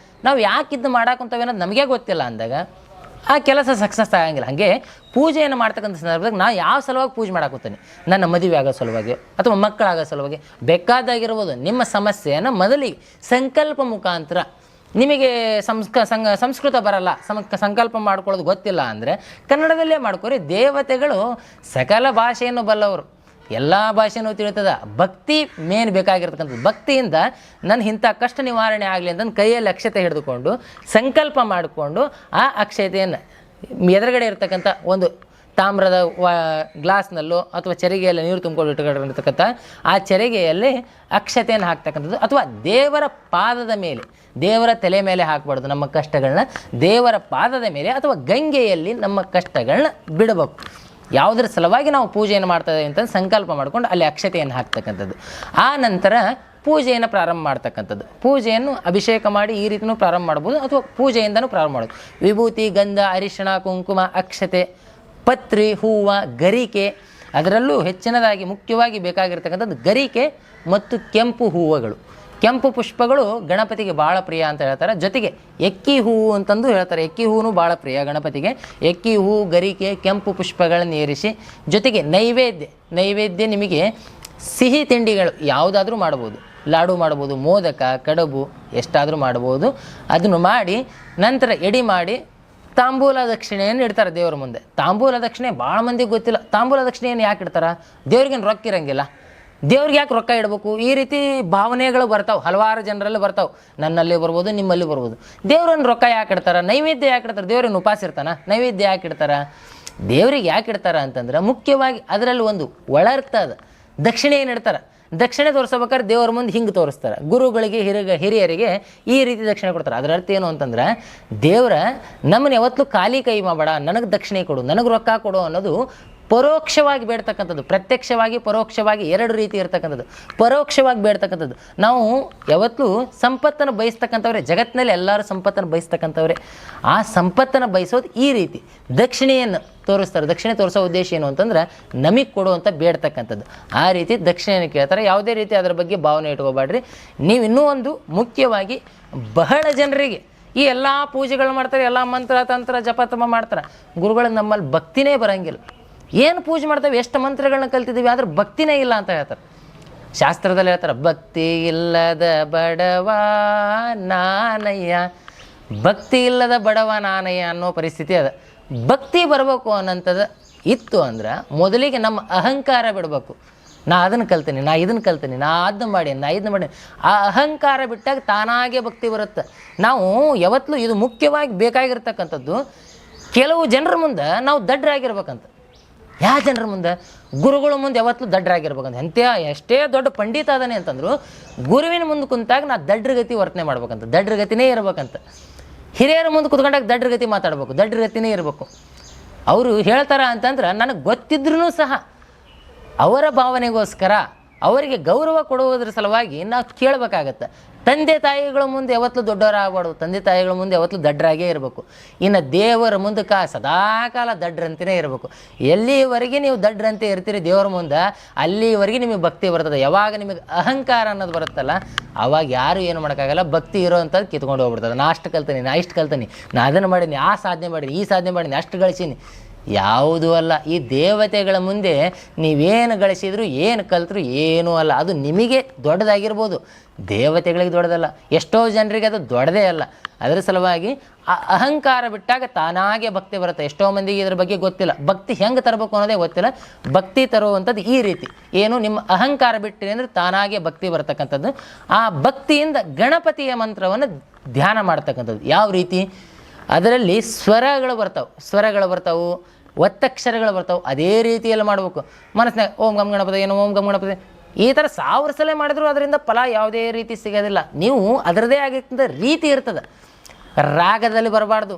ನಾವು ಯಾಕಿದ್ದು ಮಾಡಾಕುಂತೇವೆ ಅನ್ನೋದು ನಮಗೆ ಗೊತ್ತಿಲ್ಲ ಅಂದಾಗ ಆ ಕೆಲಸ ಸಕ್ಸಸ್ ಆಗಂಗಿಲ್ಲ. ಹಾಗೆ ಪೂಜೆಯನ್ನು ಮಾಡ್ತಕ್ಕಂಥ ಸಂದರ್ಭದಾಗ ನಾನು ಯಾವ ಸಲುವಾಗಿ ಪೂಜೆ ಮಾಡಾಕುತ್ತೇನೆ, ನನ್ನ ಮದುವೆ ಆಗೋ ಸಲುವಾಗಿ ಅಥವಾ ಮಕ್ಕಳಾಗೋ ಸಲುವಾಗಿ ಬೇಕಾದಾಗಿರ್ಬೋದು. ನಿಮ್ಮ ಸಮಸ್ಯೆಯನ್ನು ಮೊದಲಿಗೆ ಸಂಕಲ್ಪ ಮುಖಾಂತರ, ನಿಮಗೆ ಸಂಸ್ಕೃತ ಬರಲ್ಲ, ಸಂಕಲ್ಪ ಮಾಡ್ಕೊಳ್ಳೋದು ಗೊತ್ತಿಲ್ಲ ಅಂದರೆ ಕನ್ನಡದಲ್ಲೇ ಮಾಡ್ಕೊರಿ. ದೇವತೆಗಳು ಸಕಲ ಭಾಷೆಯನ್ನು ಬಲ್ಲವರು, ಎಲ್ಲ ಭಾಷೆನೂ ತಿಳಿತದ. ಭಕ್ತಿ ಮೇನ್ ಬೇಕಾಗಿರ್ತಕ್ಕಂಥದ್ದು. ಭಕ್ತಿಯಿಂದ ನನ್ನ ಇಂಥ ಕಷ್ಟ ನಿವಾರಣೆ ಆಗಲಿ ಅಂತ ಕೈಯಲ್ಲಿ ಅಕ್ಷತೆ ಹಿಡಿದುಕೊಂಡು ಸಂಕಲ್ಪ ಮಾಡಿಕೊಂಡು ಆ ಅಕ್ಷತೆಯನ್ನು ಎದುರುಗಡೆ ಇರ್ತಕ್ಕಂಥ ಒಂದು ತಾಮ್ರದ ಗ್ಲಾಸ್ನಲ್ಲೋ ಅಥವಾ ಚೆರಿಗೆಯಲ್ಲಿ ನೀರು ತುಂಬಿಕೊಂಡು ಇಟ್ಕೊಂಡಿರ್ತಕ್ಕಂಥ ಆ ಚೆರಿಗೆಯಲ್ಲಿ ಅಕ್ಷತೆಯನ್ನು ಹಾಕ್ತಕ್ಕಂಥದ್ದು. ಅಥವಾ ದೇವರ ಪಾದದ ಮೇಲೆ, ದೇವರ ತಲೆ ಮೇಲೆ ಹಾಕಬಾರ್ದು ನಮ್ಮ ಕಷ್ಟಗಳನ್ನ, ದೇವರ ಪಾದದ ಮೇಲೆ ಅಥವಾ ಗಂಗೆಯಲ್ಲಿ ನಮ್ಮ ಕಷ್ಟಗಳನ್ನ ಬಿಡಬೇಕು. ಯಾವುದರ ಸಲುವಾಗಿ ನಾವು ಪೂಜೆಯನ್ನು ಮಾಡ್ತಾಯಿದ್ದೀವಿ ಅಂತ ಸಂಕಲ್ಪ ಮಾಡ್ಕೊಂಡು ಅಲ್ಲಿ ಅಕ್ಷತೆಯನ್ನು ಹಾಕ್ತಕ್ಕಂಥದ್ದು. ಆ ನಂತರ ಪೂಜೆಯನ್ನು ಪ್ರಾರಂಭ ಮಾಡ್ತಕ್ಕಂಥದ್ದು. ಪೂಜೆಯನ್ನು ಅಭಿಷೇಕ ಮಾಡಿ ಈ ರೀತಿಯೂ ಪ್ರಾರಂಭ ಮಾಡ್ಬೋದು ಅಥವಾ ಪೂಜೆಯಿಂದನೂ ಪ್ರಾರಂಭ ಮಾಡೋದು. ವಿಭೂತಿ, ಗಂಧ, ಅರಿಶಿಣ, ಕುಂಕುಮ, ಅಕ್ಷತೆ, ಪತ್ರಿ, ಹೂವು, ಗರಿಕೆ, ಅದರಲ್ಲೂ ಹೆಚ್ಚಿನದಾಗಿ ಮುಖ್ಯವಾಗಿ ಬೇಕಾಗಿರ್ತಕ್ಕಂಥದ್ದು ಗರಿಕೆ ಮತ್ತು ಕೆಂಪು ಹೂವುಗಳು. ಕೆಂಪು ಪುಷ್ಪಗಳು ಗಣಪತಿಗೆ ಭಾಳ ಪ್ರಿಯ ಅಂತ ಹೇಳ್ತಾರೆ. ಜೊತೆಗೆ ಎಕ್ಕಿ ಹೂವು ಅಂತಂದು ಹೇಳ್ತಾರೆ. ಎಕ್ಕಿ ಹೂವು ಭಾಳ ಪ್ರಿಯ ಗಣಪತಿಗೆ. ಎಕ್ಕಿ ಹೂವು, ಗರಿಕೆ, ಕೆಂಪು ಪುಷ್ಪಗಳನ್ನು ಏರಿಸಿ, ಜೊತೆಗೆ ನೈವೇದ್ಯ ನಿಮಗೆ ಸಿಹಿ ತಿಂಡಿಗಳು ಯಾವುದಾದ್ರೂ ಮಾಡ್ಬೋದು. ಲಾಡು ಮಾಡ್ಬೋದು, ಮೋದಕ, ಕಡುಬು ಎಷ್ಟಾದರೂ ಮಾಡ್ಬೋದು. ಅದನ್ನು ಮಾಡಿ ನಂತರ ಎಡೆ ಮಾಡಿ ತಾಂಬೂಲ ದಕ್ಷಿಣೆಯನ್ನು ಇಡ್ತಾರೆ ದೇವರ ಮುಂದೆ. ತಾಂಬೂಲ ದಕ್ಷಿಣೆ ಭಾಳ ಮಂದಿಗೆ ಗೊತ್ತಿಲ್ಲ. ತಾಂಬೂಲ ದಕ್ಷಿಣೆಯನ್ನು ಯಾಕೆ ಇಡ್ತಾರೆ? ದೇವ್ರಿಗೇನು ರೊಕ್ಕ ಇರಂಗಿಲ್ಲ, ದೇವ್ರಿಗೆ ಯಾಕೆ ರೊಕ್ಕ ಇಡಬೇಕು? ಈ ರೀತಿ ಭಾವನೆಗಳು ಬರ್ತಾವೆ, ಹಲವಾರು ಜನರಲ್ಲಿ ಬರ್ತಾವೆ. ನನ್ನಲ್ಲಿ ಬರ್ಬೋದು, ನಿಮ್ಮಲ್ಲಿ ಬರ್ಬೋದು. ದೇವ್ರನ್ನ ರೊಕ್ಕ ಯಾಕೆ ಇಡ್ತಾರೆ? ನೈವೇದ್ಯ ಯಾಕೆ ಇಡ್ತಾರೆ? ದೇವ್ರನ್ನ ಉಪವಾಸ ಇರ್ತಾನೆ, ನೈವೇದ್ಯ ಯಾಕೆ ಇಡ್ತಾರೆ? ದೇವ್ರಿಗೆ ಯಾಕೆ ಇಡ್ತಾರೆ ಅಂತಂದ್ರೆ ಮುಖ್ಯವಾಗಿ ಅದರಲ್ಲಿ ಒಂದು ಒಳರ್ಥ ಅದ. ದಕ್ಷಿಣೆ ಏನು ಇಡ್ತಾರೆ? ದಕ್ಷಿಣೆ ತೋರಿಸ್ಬೇಕಾದ್ರೆ ದೇವ್ರ ಮುಂದೆ ಹಿಂಗೆ ತೋರಿಸ್ತಾರೆ. ಗುರುಗಳಿಗೆ ಹಿರಿಯರಿಗೆ ಈ ರೀತಿ ದಕ್ಷಿಣೆ ಕೊಡ್ತಾರೆ. ಅದರ ಅರ್ಥ ಏನು ಅಂತಂದ್ರೆ ದೇವರ ನಮ್ಮನ್ನ ಯಾವತ್ತೂ ಖಾಲಿ ಕೈ ಮಾಡಬೇಡ, ನನಗೆ ದಕ್ಷಿಣೆ ಕೊಡು, ನನಗೆ ರೊಕ್ಕ ಕೊಡು ಅನ್ನೋದು ಪರೋಕ್ಷವಾಗಿ ಬೇಡ್ತಕ್ಕಂಥದ್ದು. ಪ್ರತ್ಯಕ್ಷವಾಗಿ ಪರೋಕ್ಷವಾಗಿ ಎರಡು ರೀತಿ ಇರ್ತಕ್ಕಂಥದ್ದು. ಪರೋಕ್ಷವಾಗಿ ಬೇಡ್ತಕ್ಕಂಥದ್ದು. ನಾವು ಯಾವತ್ತೂ ಸಂಪತ್ತನ್ನು ಬಯಸ್ತಕ್ಕಂಥವ್ರೆ, ಜಗತ್ತಿನಲ್ಲಿ ಎಲ್ಲರೂ ಸಂಪತ್ತನ್ನು ಬಯಸ್ತಕ್ಕಂಥವ್ರೆ. ಆ ಸಂಪತ್ತನ್ನು ಬಯಸೋದು ಈ ರೀತಿ ದಕ್ಷಿಣೆಯನ್ನು ತೋರಿಸ್ತಾರೆ. ದಕ್ಷಿಣೆ ತೋರಿಸೋ ಉದ್ದೇಶ ಏನು ಅಂತಂದ್ರೆ ನಮಗೆ ಕೊಡು ಅಂತ ಬೇಡ್ತಕ್ಕಂಥದ್ದು. ಆ ರೀತಿ ದಕ್ಷಿಣೆಯನ್ನು ಕೇಳ್ತಾರೆ. ಯಾವುದೇ ರೀತಿ ಅದರ ಬಗ್ಗೆ ಭಾವನೆ ಇಟ್ಕೋಬೇಡ್ರಿ. ನೀವು ಇನ್ನೂ ಒಂದು ಮುಖ್ಯವಾಗಿ ಬಹಳ ಜನರಿಗೆ ಈ ಎಲ್ಲ ಪೂಜೆಗಳು ಮಾಡ್ತಾರೆ, ಎಲ್ಲ ಮಂತ್ರ ತಂತ್ರ ಜಪ ಮಾಡ್ತಾರೆ. ಗುರುಗಳು ನಮ್ಮಲ್ಲಿ ಭಕ್ತಿನೇ ಬರೋಂಗಿಲ್ಲ. ಏನು ಪೂಜೆ ಮಾಡ್ತೇವೆ, ಎಷ್ಟು ಮಂತ್ರಗಳನ್ನ ಕಲ್ತಿದ್ದೀವಿ, ಆದ್ರೆ ಭಕ್ತಿನೇ ಇಲ್ಲ ಅಂತ ಹೇಳ್ತಾರೆ. ಶಾಸ್ತ್ರದಲ್ಲಿ ಹೇಳ್ತಾರೆ, ಭಕ್ತಿ ಇಲ್ಲದ ಬಡವ ನಾನಯ್ಯ, ಭಕ್ತಿ ಇಲ್ಲದ ಬಡವ ನಾನಯ್ಯ ಅನ್ನೋ ಪರಿಸ್ಥಿತಿ ಅದ. ಭಕ್ತಿ ಬರಬೇಕು ಅನ್ನೋಂಥದ್ದು ಇತ್ತು ಅಂದ್ರೆ ಮೊದಲಿಗೆ ನಮ್ಮ ಅಹಂಕಾರ ಬಿಡಬೇಕು. ನಾ ಅದನ್ನು ಕಲ್ತೀನಿ, ನಾ ಇದನ್ನು ಕಲ್ತೀನಿ, ನಾ ಅದನ್ನ ಮಾಡಿ, ನಾ ಇದನ್ನ ಮಾಡಿ. ಆ ಅಹಂಕಾರ ಬಿಟ್ಟಾಗ ತಾನಾಗೆ ಭಕ್ತಿ ಬರುತ್ತೆ. ನಾವು ಯಾವತ್ತೂ ಇದು ಮುಖ್ಯವಾಗಿ ಬೇಕಾಗಿರ್ತಕ್ಕಂಥದ್ದು. ಕೆಲವು ಜನರ ಮುಂದೆ ನಾವು ದಡ್ಡರಾಗಿರ್ಬೇಕಂತ. ಯಾವ ಜನರ ಮುಂದೆ? ಗುರುಗಳ ಮುಂದೆ ಯಾವತ್ತೂ ದಡ್ಡರಾಗಿರ್ಬೇಕಂತ. ಎಷ್ಟೇ ದೊಡ್ಡ ಪಂಡಿತ ಅದಾನೆ ಅಂತಂದ್ರು ಗುರುವಿನ ಮುಂದೆ ಕುಂತಾಗ ನಾ ದಡ್ಡರಗತಿ ವರ್ತನೆ ಮಾಡ್ಬೇಕಂತ, ದಡ್ಡರಗತಿನೇ ಇರ್ಬೇಕಂತ. ಹಿರಿಯರ ಮುಂದೆ ಕುತ್ಕೊಂಡಾಗ ದಡ್ಡರಗತಿ ಮಾತಾಡ್ಬೇಕು, ದಡ್ಡರಗತಿನೇ ಇರಬೇಕು. ಅವರು ಹೇಳ್ತಾರ ಅಂತಂದ್ರೆ ನನಗೆ ಗೊತ್ತಿದ್ರೂ ಸಹ ಅವರ ಭಾವನೆಗೋಸ್ಕರ ಅವರಿಗೆ ಗೌರವ ಕೊಡುವುದರ ಸಲುವಾಗಿ ನಾವು ಕೇಳಬೇಕಾಗತ್ತೆ. ತಂದೆ ತಾಯಿಗಳ ಮುಂದೆ ಯಾವತ್ತೂ ದೊಡ್ಡವರಾಗಬಾರ್ದು, ತಂದೆ ತಾಯಿಗಳ ಮುಂದೆ ಯಾವತ್ತೂ ದಡ್ಡರಾಗೇ ಇರಬೇಕು. ಇನ್ನು ದೇವರ ಮುಂದಕ್ಕೆ ಸದಾಕಾಲ ದಡ್ಡರಂತೆಯೇ ಇರಬೇಕು. ಎಲ್ಲಿವರೆಗೆ ನೀವು ದಡ್ಡರಂತೆ ಇರ್ತೀರಿ ದೇವರ ಮುಂದೆ, ಅಲ್ಲಿವರೆಗೆ ನಿಮಗೆ ಭಕ್ತಿ ಬರ್ತದೆ. ಯಾವಾಗ ನಿಮಗೆ ಅಹಂಕಾರ ಅನ್ನೋದು ಬರುತ್ತಲ್ಲ, ಆವಾಗ ಯಾರು ಏನು ಮಾಡೋಕ್ಕಾಗಲ್ಲ. ಭಕ್ತಿ ಇರೋವಂಥದ್ದು ಕಿತ್ಕೊಂಡು ಹೋಗ್ಬಿಡ್ತದೆ. ನಾ ಅಷ್ಟು ಕಲ್ತೀನಿ, ನಾ ಇಷ್ಟು ಕಲ್ತೀನಿ, ನಾ ಅದನ್ನು ಮಾಡೀನಿ, ಆ ಸಾಧನೆ ಮಾಡೀನಿ, ಈ ಸಾಧನೆ ಮಾಡೀನಿ, ಅಷ್ಟು ಗಳಿಸೀನಿ. ಯಾವುದೂ ಅಲ್ಲ. ಈ ದೇವತೆಗಳ ಮುಂದೆ ನೀವೇನು ಗಳಿಸಿದ್ರು ಏನು ಕಲ್ತರು ಏನೂ ಅಲ್ಲ. ಅದು ನಿಮಗೆ ದೊಡ್ಡದಾಗಿರ್ಬೋದು, ದೇವತೆಗಳಿಗೆ ದೊಡ್ಡದಲ್ಲ. ಎಷ್ಟೋ ಜನರಿಗೆ ಅದು ದೊಡ್ಡದೇ ಅಲ್ಲ. ಅದರ ಸಲುವಾಗಿ ಆ ಅಹಂಕಾರ ಬಿಟ್ಟಾಗ ತಾನಾಗೆ ಭಕ್ತಿ ಬರುತ್ತೆ. ಎಷ್ಟೋ ಮಂದಿಗೆ ಇದ್ರ ಬಗ್ಗೆ ಗೊತ್ತಿಲ್ಲ, ಭಕ್ತಿ ಹೆಂಗೆ ತರಬೇಕು ಅನ್ನೋದೇ ಗೊತ್ತಿಲ್ಲ. ಭಕ್ತಿ ತರುವಂಥದ್ದು ಈ ರೀತಿ, ಏನು ನಿಮ್ಮ ಅಹಂಕಾರ ಬಿಟ್ಟಿರಿ ಅಂದರೆ ತಾನಾಗೆ ಭಕ್ತಿ ಬರ್ತಕ್ಕಂಥದ್ದು. ಆ ಭಕ್ತಿಯಿಂದ ಗಣಪತಿಯ ಮಂತ್ರವನ್ನು ಧ್ಯಾನ ಮಾಡ್ತಕ್ಕಂಥದ್ದು. ಯಾವ ರೀತಿ? ಅದರಲ್ಲಿ ಸ್ವರಗಳು ಬರ್ತಾವೆ, ಒತ್ತಕ್ಷರಗಳು ಬರ್ತಾವೆ. ಅದೇ ರೀತಿಯಲ್ಲಿ ಮಾಡಬೇಕು. ಮನಸ್ಸಿನಾಗ ಓಂ ಗಮ್ ಗಣಪತಿ, ಏನು ಓಂ ಗಮ್ ಗಣಪತಿ, ಈ ಥರ 1000 ಸಲ ಮಾಡಿದ್ರು ಅದರಿಂದ ಫಲ ಯಾವುದೇ ರೀತಿ ಸಿಗೋದಿಲ್ಲ. ನೀವು ಅದರದೇ ಆಗಿರ್ತಂಥ ರೀತಿ ಇರ್ತದೆ. ರಾಗದಲ್ಲಿ ಬರಬಾರ್ದು,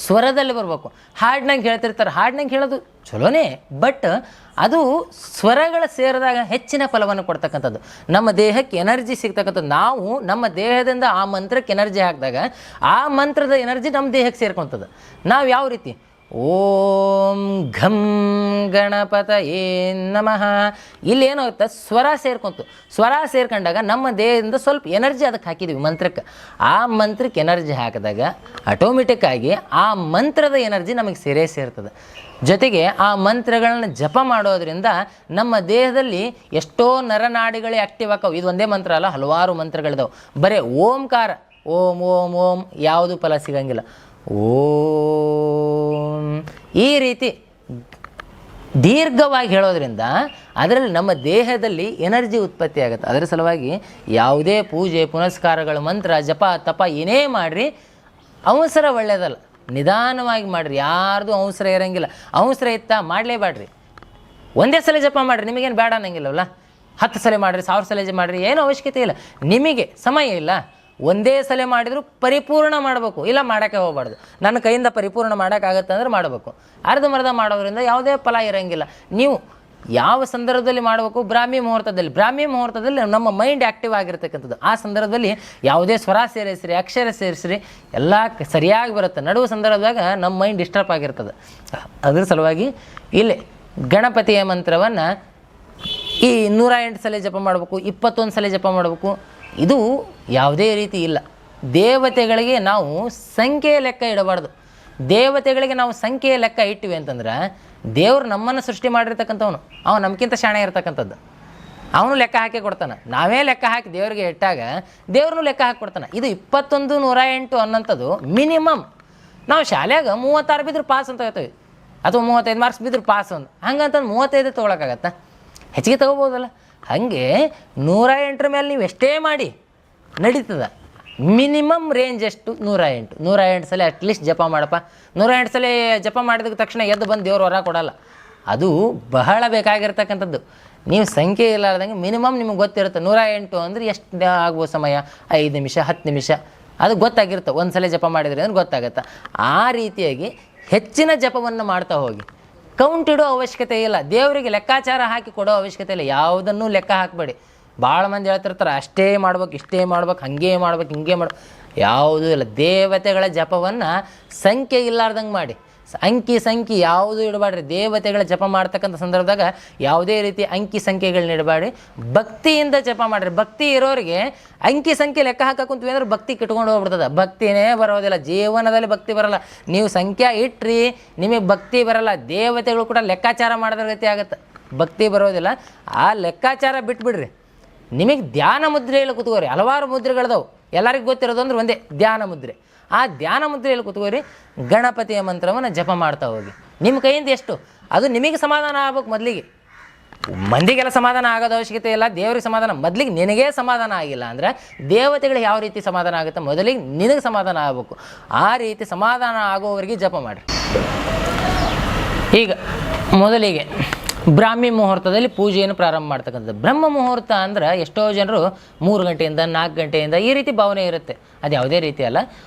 ಸ್ವರದಲ್ಲಿ ಬರಬೇಕು. ಹಾಡಿನಂಗೆ ಹೇಳ್ತಿರ್ತಾರೆ, ಹಾಡಿನಂಗೆ ಹೇಳೋದು ಚಲೋನೇ, ಬಟ್ ಅದು ಸ್ವರಗಳ ಸೇರಿದಾಗ ಹೆಚ್ಚಿನ ಫಲವನ್ನು ಕೊಡ್ತಕ್ಕಂಥದ್ದು, ನಮ್ಮ ದೇಹಕ್ಕೆ ಎನರ್ಜಿ ಸಿಗ್ತಕ್ಕಂಥದ್ದು. ನಾವು ನಮ್ಮ ದೇಹದಿಂದ ಆ ಮಂತ್ರಕ್ಕೆ ಎನರ್ಜಿ ಹಾಕಿದಾಗ ಆ ಮಂತ್ರದ ಎನರ್ಜಿ ನಮ್ಮ ದೇಹಕ್ಕೆ ಸೇರ್ಕೊತದ್ದು. ನಾವು ಯಾವ ರೀತಿ ಓಂ ಘಂ ಗಣಪತಯೇ ನಮಃ, ಇಲ್ಲಿ ಏನಾಗುತ್ತೆ, ಸ್ವರ ಸೇರ್ಕೊಂತು. ಸ್ವರ ಸೇರ್ಕೊಂಡಾಗ ನಮ್ಮ ದೇಹದಿಂದ ಸ್ವಲ್ಪ ಎನರ್ಜಿ ಅದಕ್ಕೆ ಹಾಕಿದ್ವಿ ಮಂತ್ರಕ್ಕೆ. ಆ ಮಂತ್ರಕ್ಕೆ ಎನರ್ಜಿ ಹಾಕಿದಾಗ ಆಟೋಮೆಟಿಕ್ಕಾಗಿ ಆ ಮಂತ್ರದ ಎನರ್ಜಿ ನಮಗೆ ಸೇರ್ತದೆ. ಜೊತೆಗೆ ಆ ಮಂತ್ರಗಳನ್ನ ಜಪ ಮಾಡೋದ್ರಿಂದ ನಮ್ಮ ದೇಹದಲ್ಲಿ ಎಷ್ಟೋ ನರನಾಡಿಗಳೇ ಆ್ಯಕ್ಟಿವ್ ಆಕ್ಕವು. ಇದು ಒಂದೇ ಮಂತ್ರ ಅಲ್ಲ, ಹಲವಾರು ಮಂತ್ರಗಳಿದಾವೆ. ಬರೀ ಓಂಕಾರ, ಓಂ ಓಂ ಓಂ ಯಾವುದು ಫಲ ಸಿಗಂಗಿಲ್ಲ. ಓಂ ಈ ರೀತಿ ದೀರ್ಘವಾಗಿ ಹೇಳೋದ್ರಿಂದ ಅದರಲ್ಲಿ ನಮ್ಮ ದೇಹದಲ್ಲಿ ಎನರ್ಜಿ ಉತ್ಪತ್ತಿ ಆಗುತ್ತೆ. ಅದರ ಸಲುವಾಗಿ ಯಾವುದೇ ಪೂಜೆ ಪುನಸ್ಕಾರಗಳು, ಮಂತ್ರ ಜಪ ತಪ ಏನೇ ಮಾಡಿರಿ, ಅವಸರ ಒಳ್ಳೆಯದಲ್ಲ, ನಿಧಾನವಾಗಿ ಮಾಡಿರಿ. ಯಾರ್ದು ಅವಸರ ಇರೋಂಗಿಲ್ಲ. ಅವಸರ ಇತ್ತಾ ಮಾಡಲೇಬೇಡ್ರಿ. ಒಂದೇ ಸಲ ಜಪ ಮಾಡಿರಿ, ನಿಮಗೇನು ಬೇಡ ಅನ್ನಂಗಿಲ್ಲವಲ್ಲ. 10 ಸಲ ಮಾಡಿರಿ, 1000 ಸಲ ಮಾಡಿರಿ, ಏನೂ ಅವಶ್ಯಕತೆ ಇಲ್ಲ. ನಿಮಗೆ ಸಮಯ ಇಲ್ಲ, ಒಂದೇ ಸಲ ಮಾಡಿದರೂ ಪರಿಪೂರ್ಣ ಮಾಡಬೇಕು, ಇಲ್ಲ ಮಾಡೋಕ್ಕೆ ಹೋಗಬಾರ್ದು. ನನ್ನ ಕೈಯಿಂದ ಪರಿಪೂರ್ಣ ಮಾಡೋಕ್ಕಾಗತ್ತೆ ಅಂದ್ರೆ ಮಾಡಬೇಕು. ಅರ್ಧಂಬರ್ಧ ಮಾಡೋದ್ರಿಂದ ಯಾವುದೇ ಫಲ ಇರೋಂಗಿಲ್ಲ. ನೀವು ಯಾವ ಸಂದರ್ಭದಲ್ಲಿ ಮಾಡಬೇಕು, ಬ್ರಾಹ್ಮಿ ಮುಹೂರ್ತದಲ್ಲಿ ನಮ್ಮ ಮೈಂಡ್ ಆ್ಯಕ್ಟಿವ್ ಆಗಿರ್ತಕ್ಕಂಥದ್ದು. ಆ ಸಂದರ್ಭದಲ್ಲಿ ಯಾವುದೇ ಸ್ವರ ಸೇರಿಸ್ರಿ, ಅಕ್ಷರ ಸೇರಿಸ್ರಿ, ಎಲ್ಲ ಸರಿಯಾಗಿ ಬರುತ್ತೆ. ನಡುವ ಸಂದರ್ಭದಾಗ ನಮ್ಮ ಮೈಂಡ್ ಡಿಸ್ಟರ್ಬ್ ಆಗಿರ್ತದೆ. ಅದ್ರ ಸಲುವಾಗಿ ಇಲ್ಲಿ ಗಣಪತಿಯ ಮಂತ್ರವನ್ನು ಈ 108 ಸಲ ಜಪ ಮಾಡಬೇಕು, 21 ಸಲ ಜಪ ಮಾಡಬೇಕು, ಇದು ಯಾವುದೇ ರೀತಿ ಇಲ್ಲ. ದೇವತೆಗಳಿಗೆ ನಾವು ಸಂಖ್ಯೆಯ ಲೆಕ್ಕ ಇಡಬಾರ್ದು. ದೇವತೆಗಳಿಗೆ ನಾವು ಸಂಖ್ಯೆಯ ಲೆಕ್ಕ ಇಟ್ಟಿವಿ ಅಂತಂದ್ರೆ, ದೇವ್ರು ನಮ್ಮನ್ನು ಸೃಷ್ಟಿ ಮಾಡಿರ್ತಕ್ಕಂಥವನು, ಅವನು ನಮಗಿಂತ ಶಾಣೆ ಇರ್ತಕ್ಕಂಥದ್ದು, ಅವನು ಲೆಕ್ಕ ಹಾಕಿ ಕೊಡ್ತಾನೆ. ನಾವೇ ಲೆಕ್ಕ ಹಾಕಿ ದೇವರಿಗೆ ಇಟ್ಟಾಗ ದೇವ್ರನ್ನೂ ಲೆಕ್ಕ ಹಾಕಿ ಕೊಡ್ತಾನೆ. ಇದು 21 108 ಅನ್ನೋಂಥದ್ದು ಮಿನಿಮಮ್. ನಾವು ಶಾಲ್ಯಾಗ 36 ಬಿದ್ದರೆ ಪಾಸ್ ಅಂತ ಹೇಳ್ತೀವಿ, ಅಥವಾ 35 ಮಾರ್ಕ್ಸ್ ಬಿದ್ದರೆ ಪಾಸ್ ಅಂತ. ಹಂಗಂತಂದು 35 ತೊಗೊಳಕ್ಕಾಗತ್ತಾ? ಹೆಚ್ಚಿಗೆ ತೊಗೋಬೋದಲ್ಲ. ಹಾಗೆ 108 ಮೇಲೆ ನೀವು ಎಷ್ಟೇ ಮಾಡಿ ನಡೀತದೆ. ಮಿನಿಮಮ್ ರೇಂಜ್ ಎಷ್ಟು? 108 ಸಲ ಅಟ್ಲೀಸ್ಟ್ ಜಪ ಮಾಡಪ್ಪ. 108 ಸಲ ಜಪ ಮಾಡಿದ ತಕ್ಷಣ ಎದ್ದು ಬಂದು ದೇವ್ರು ಹೊರ ಕೊಡಲ್ಲ. ಅದು ಬಹಳ ಬೇಕಾಗಿರ್ತಕ್ಕಂಥದ್ದು. ನೀವು ಸಂಖ್ಯೆ ಇಲ್ಲಾರ್ದಂಗೆ ಮಿನಿಮಮ್ ನಿಮಗೆ ಗೊತ್ತಿರುತ್ತೆ. 108 ಅಂದರೆ ಎಷ್ಟು ಆಗ್ಬೋದು ಸಮಯ? 5 ನಿಮಿಷ 10 ನಿಮಿಷ, ಅದು ಗೊತ್ತಾಗಿರುತ್ತೆ. ಒಂದು ಸಲ ಜಪ ಮಾಡಿದ್ರೆ ಅಂದ್ರೆ ಗೊತ್ತಾಗುತ್ತೆ. ಆ ರೀತಿಯಾಗಿ ಹೆಚ್ಚಿನ ಜಪವನ್ನು ಮಾಡ್ತಾ ಹೋಗಿ. ಕೌಂಟ್ ಇಡೋ ಅವಶ್ಯಕತೆ ಇಲ್ಲ, ದೇವರಿಗೆ ಲೆಕ್ಕಾಚಾರ ಹಾಕಿ ಕೊಡೋ ಅವಶ್ಯಕತೆ ಇಲ್ಲ. ಯಾವುದನ್ನು ಲೆಕ್ಕ ಹಾಕಬೇಡಿ. ಭಾಳ ಮಂದಿ ಹೇಳ್ತಿರ್ತಾರೆ, ಅಷ್ಟೇ ಮಾಡ್ಬೇಕು, ಇಷ್ಟೇ ಮಾಡ್ಬೇಕು, ಹಾಗೆ ಮಾಡ್ಬೇಕು, ಹಿಂಗೆ ಮಾಡ್ಬೇಕು. ಯಾವುದೂ ಇಲ್ಲ. ದೇವತೆಗಳ ಜಪವನ್ನು ಸಂಖ್ಯೆ ಇಲ್ಲಾರ್ದಂಗೆ ಮಾಡಿ. ಸಂಖ್ಯೆ ಯಾವುದೂ ಇಡಬೇಡ್ರಿ. ದೇವತೆಗಳ ಜಪ ಮಾಡ್ತಕ್ಕಂಥ ಸಂದರ್ಭದಾಗ ಯಾವುದೇ ರೀತಿ ಸಂಖ್ಯೆಗಳನ್ನ ಇಡಬೇಡಿ. ಭಕ್ತಿಯಿಂದ ಜಪ ಮಾಡಿರಿ. ಭಕ್ತಿ ಇರೋರಿಗೆ ಸಂಖ್ಯೆ ಲೆಕ್ಕ ಹಾಕುಂತೀವಿ ಅಂದ್ರೆ ಭಕ್ತಿ ಕಿಟ್ಕೊಂಡು ಹೋಗ್ಬಿಡ್ತದೆ. ಭಕ್ತಿನೇ ಬರೋದಿಲ್ಲ, ಜೀವನದಲ್ಲಿ ಭಕ್ತಿ ಬರಲ್ಲ. ನೀವು ಸಂಖ್ಯೆ ಇಟ್ರಿ, ನಿಮಗೆ ಭಕ್ತಿ ಬರಲ್ಲ. ದೇವತೆಗಳು ಕೂಡ ಲೆಕ್ಕಾಚಾರ ಮಾಡಿದ ರೀತಿ ಆಗುತ್ತೆ, ಭಕ್ತಿ ಬರೋದಿಲ್ಲ. ಆ ಲೆಕ್ಕಾಚಾರ ಬಿಟ್ಬಿಡ್ರಿ. ನಿಮಗೆ ಧ್ಯಾನ ಮುದ್ರೆಯಲ್ಲಿ ಕೂತ್ಕೋರಿ. ಹಲವಾರು ಮುದ್ರೆಗಳದಾವು, ಎಲ್ಲರಿಗೂ ಗೊತ್ತಿರೋದು ಅಂದ್ರೆ ಒಂದೇ ಧ್ಯಾನ ಮುದ್ರೆ. ಆ ಧ್ಯಾನ ಮುದ್ರೆಯಲ್ಲಿ ಕೂತ್ಕೋರಿ, ಗಣಪತಿಯ ಮಂತ್ರವನ್ನು ಜಪ ಮಾಡ್ತಾ ಹೋಗಿ. ನಿಮ್ಮ ಕೈಯಿಂದ ಎಷ್ಟು ಅದು ನಿಮಗೆ ಸಮಾಧಾನ ಆಗ್ಬೇಕು. ಮೊದಲಿಗೆ ಮಂದಿಗೆಲ್ಲ ಸಮಾಧಾನ ಆಗೋದು ಅವಶ್ಯಕತೆ ಇಲ್ಲ, ದೇವ್ರಿಗೆ ಸಮಾಧಾನ. ಮೊದಲಿಗೆ ನಿನಗೇ ಸಮಾಧಾನ ಆಗಿಲ್ಲ ಅಂದರೆ ದೇವತೆಗಳಿಗೆ ಯಾವ ರೀತಿ ಸಮಾಧಾನ ಆಗುತ್ತೆ? ಮೊದಲಿಗೆ ನಿನಗೆ ಸಮಾಧಾನ ಆಗಬೇಕು. ಆ ರೀತಿ ಸಮಾಧಾನ ಆಗೋವರೆಗೆ ಜಪ ಮಾಡಿರಿ. ಈಗ ಮೊದಲಿಗೆ ಬ್ರಾಹ್ಮಿ ಮುಹೂರ್ತದಲ್ಲಿ ಪೂಜೆಯನ್ನು ಪ್ರಾರಂಭ ಮಾಡ್ತಕ್ಕಂಥದ್ದು. ಬ್ರಹ್ಮ ಮುಹೂರ್ತ ಅಂದ್ರೆ ಎಷ್ಟೋ ಜನರು 3 ಗಂಟೆಯಿಂದ 4 ಗಂಟೆಯಿಂದ ಈ ರೀತಿ ಭಾವನೆ ಇರುತ್ತೆ. ಅದು ಯಾವುದೇ ರೀತಿ ಅಲ್ಲ.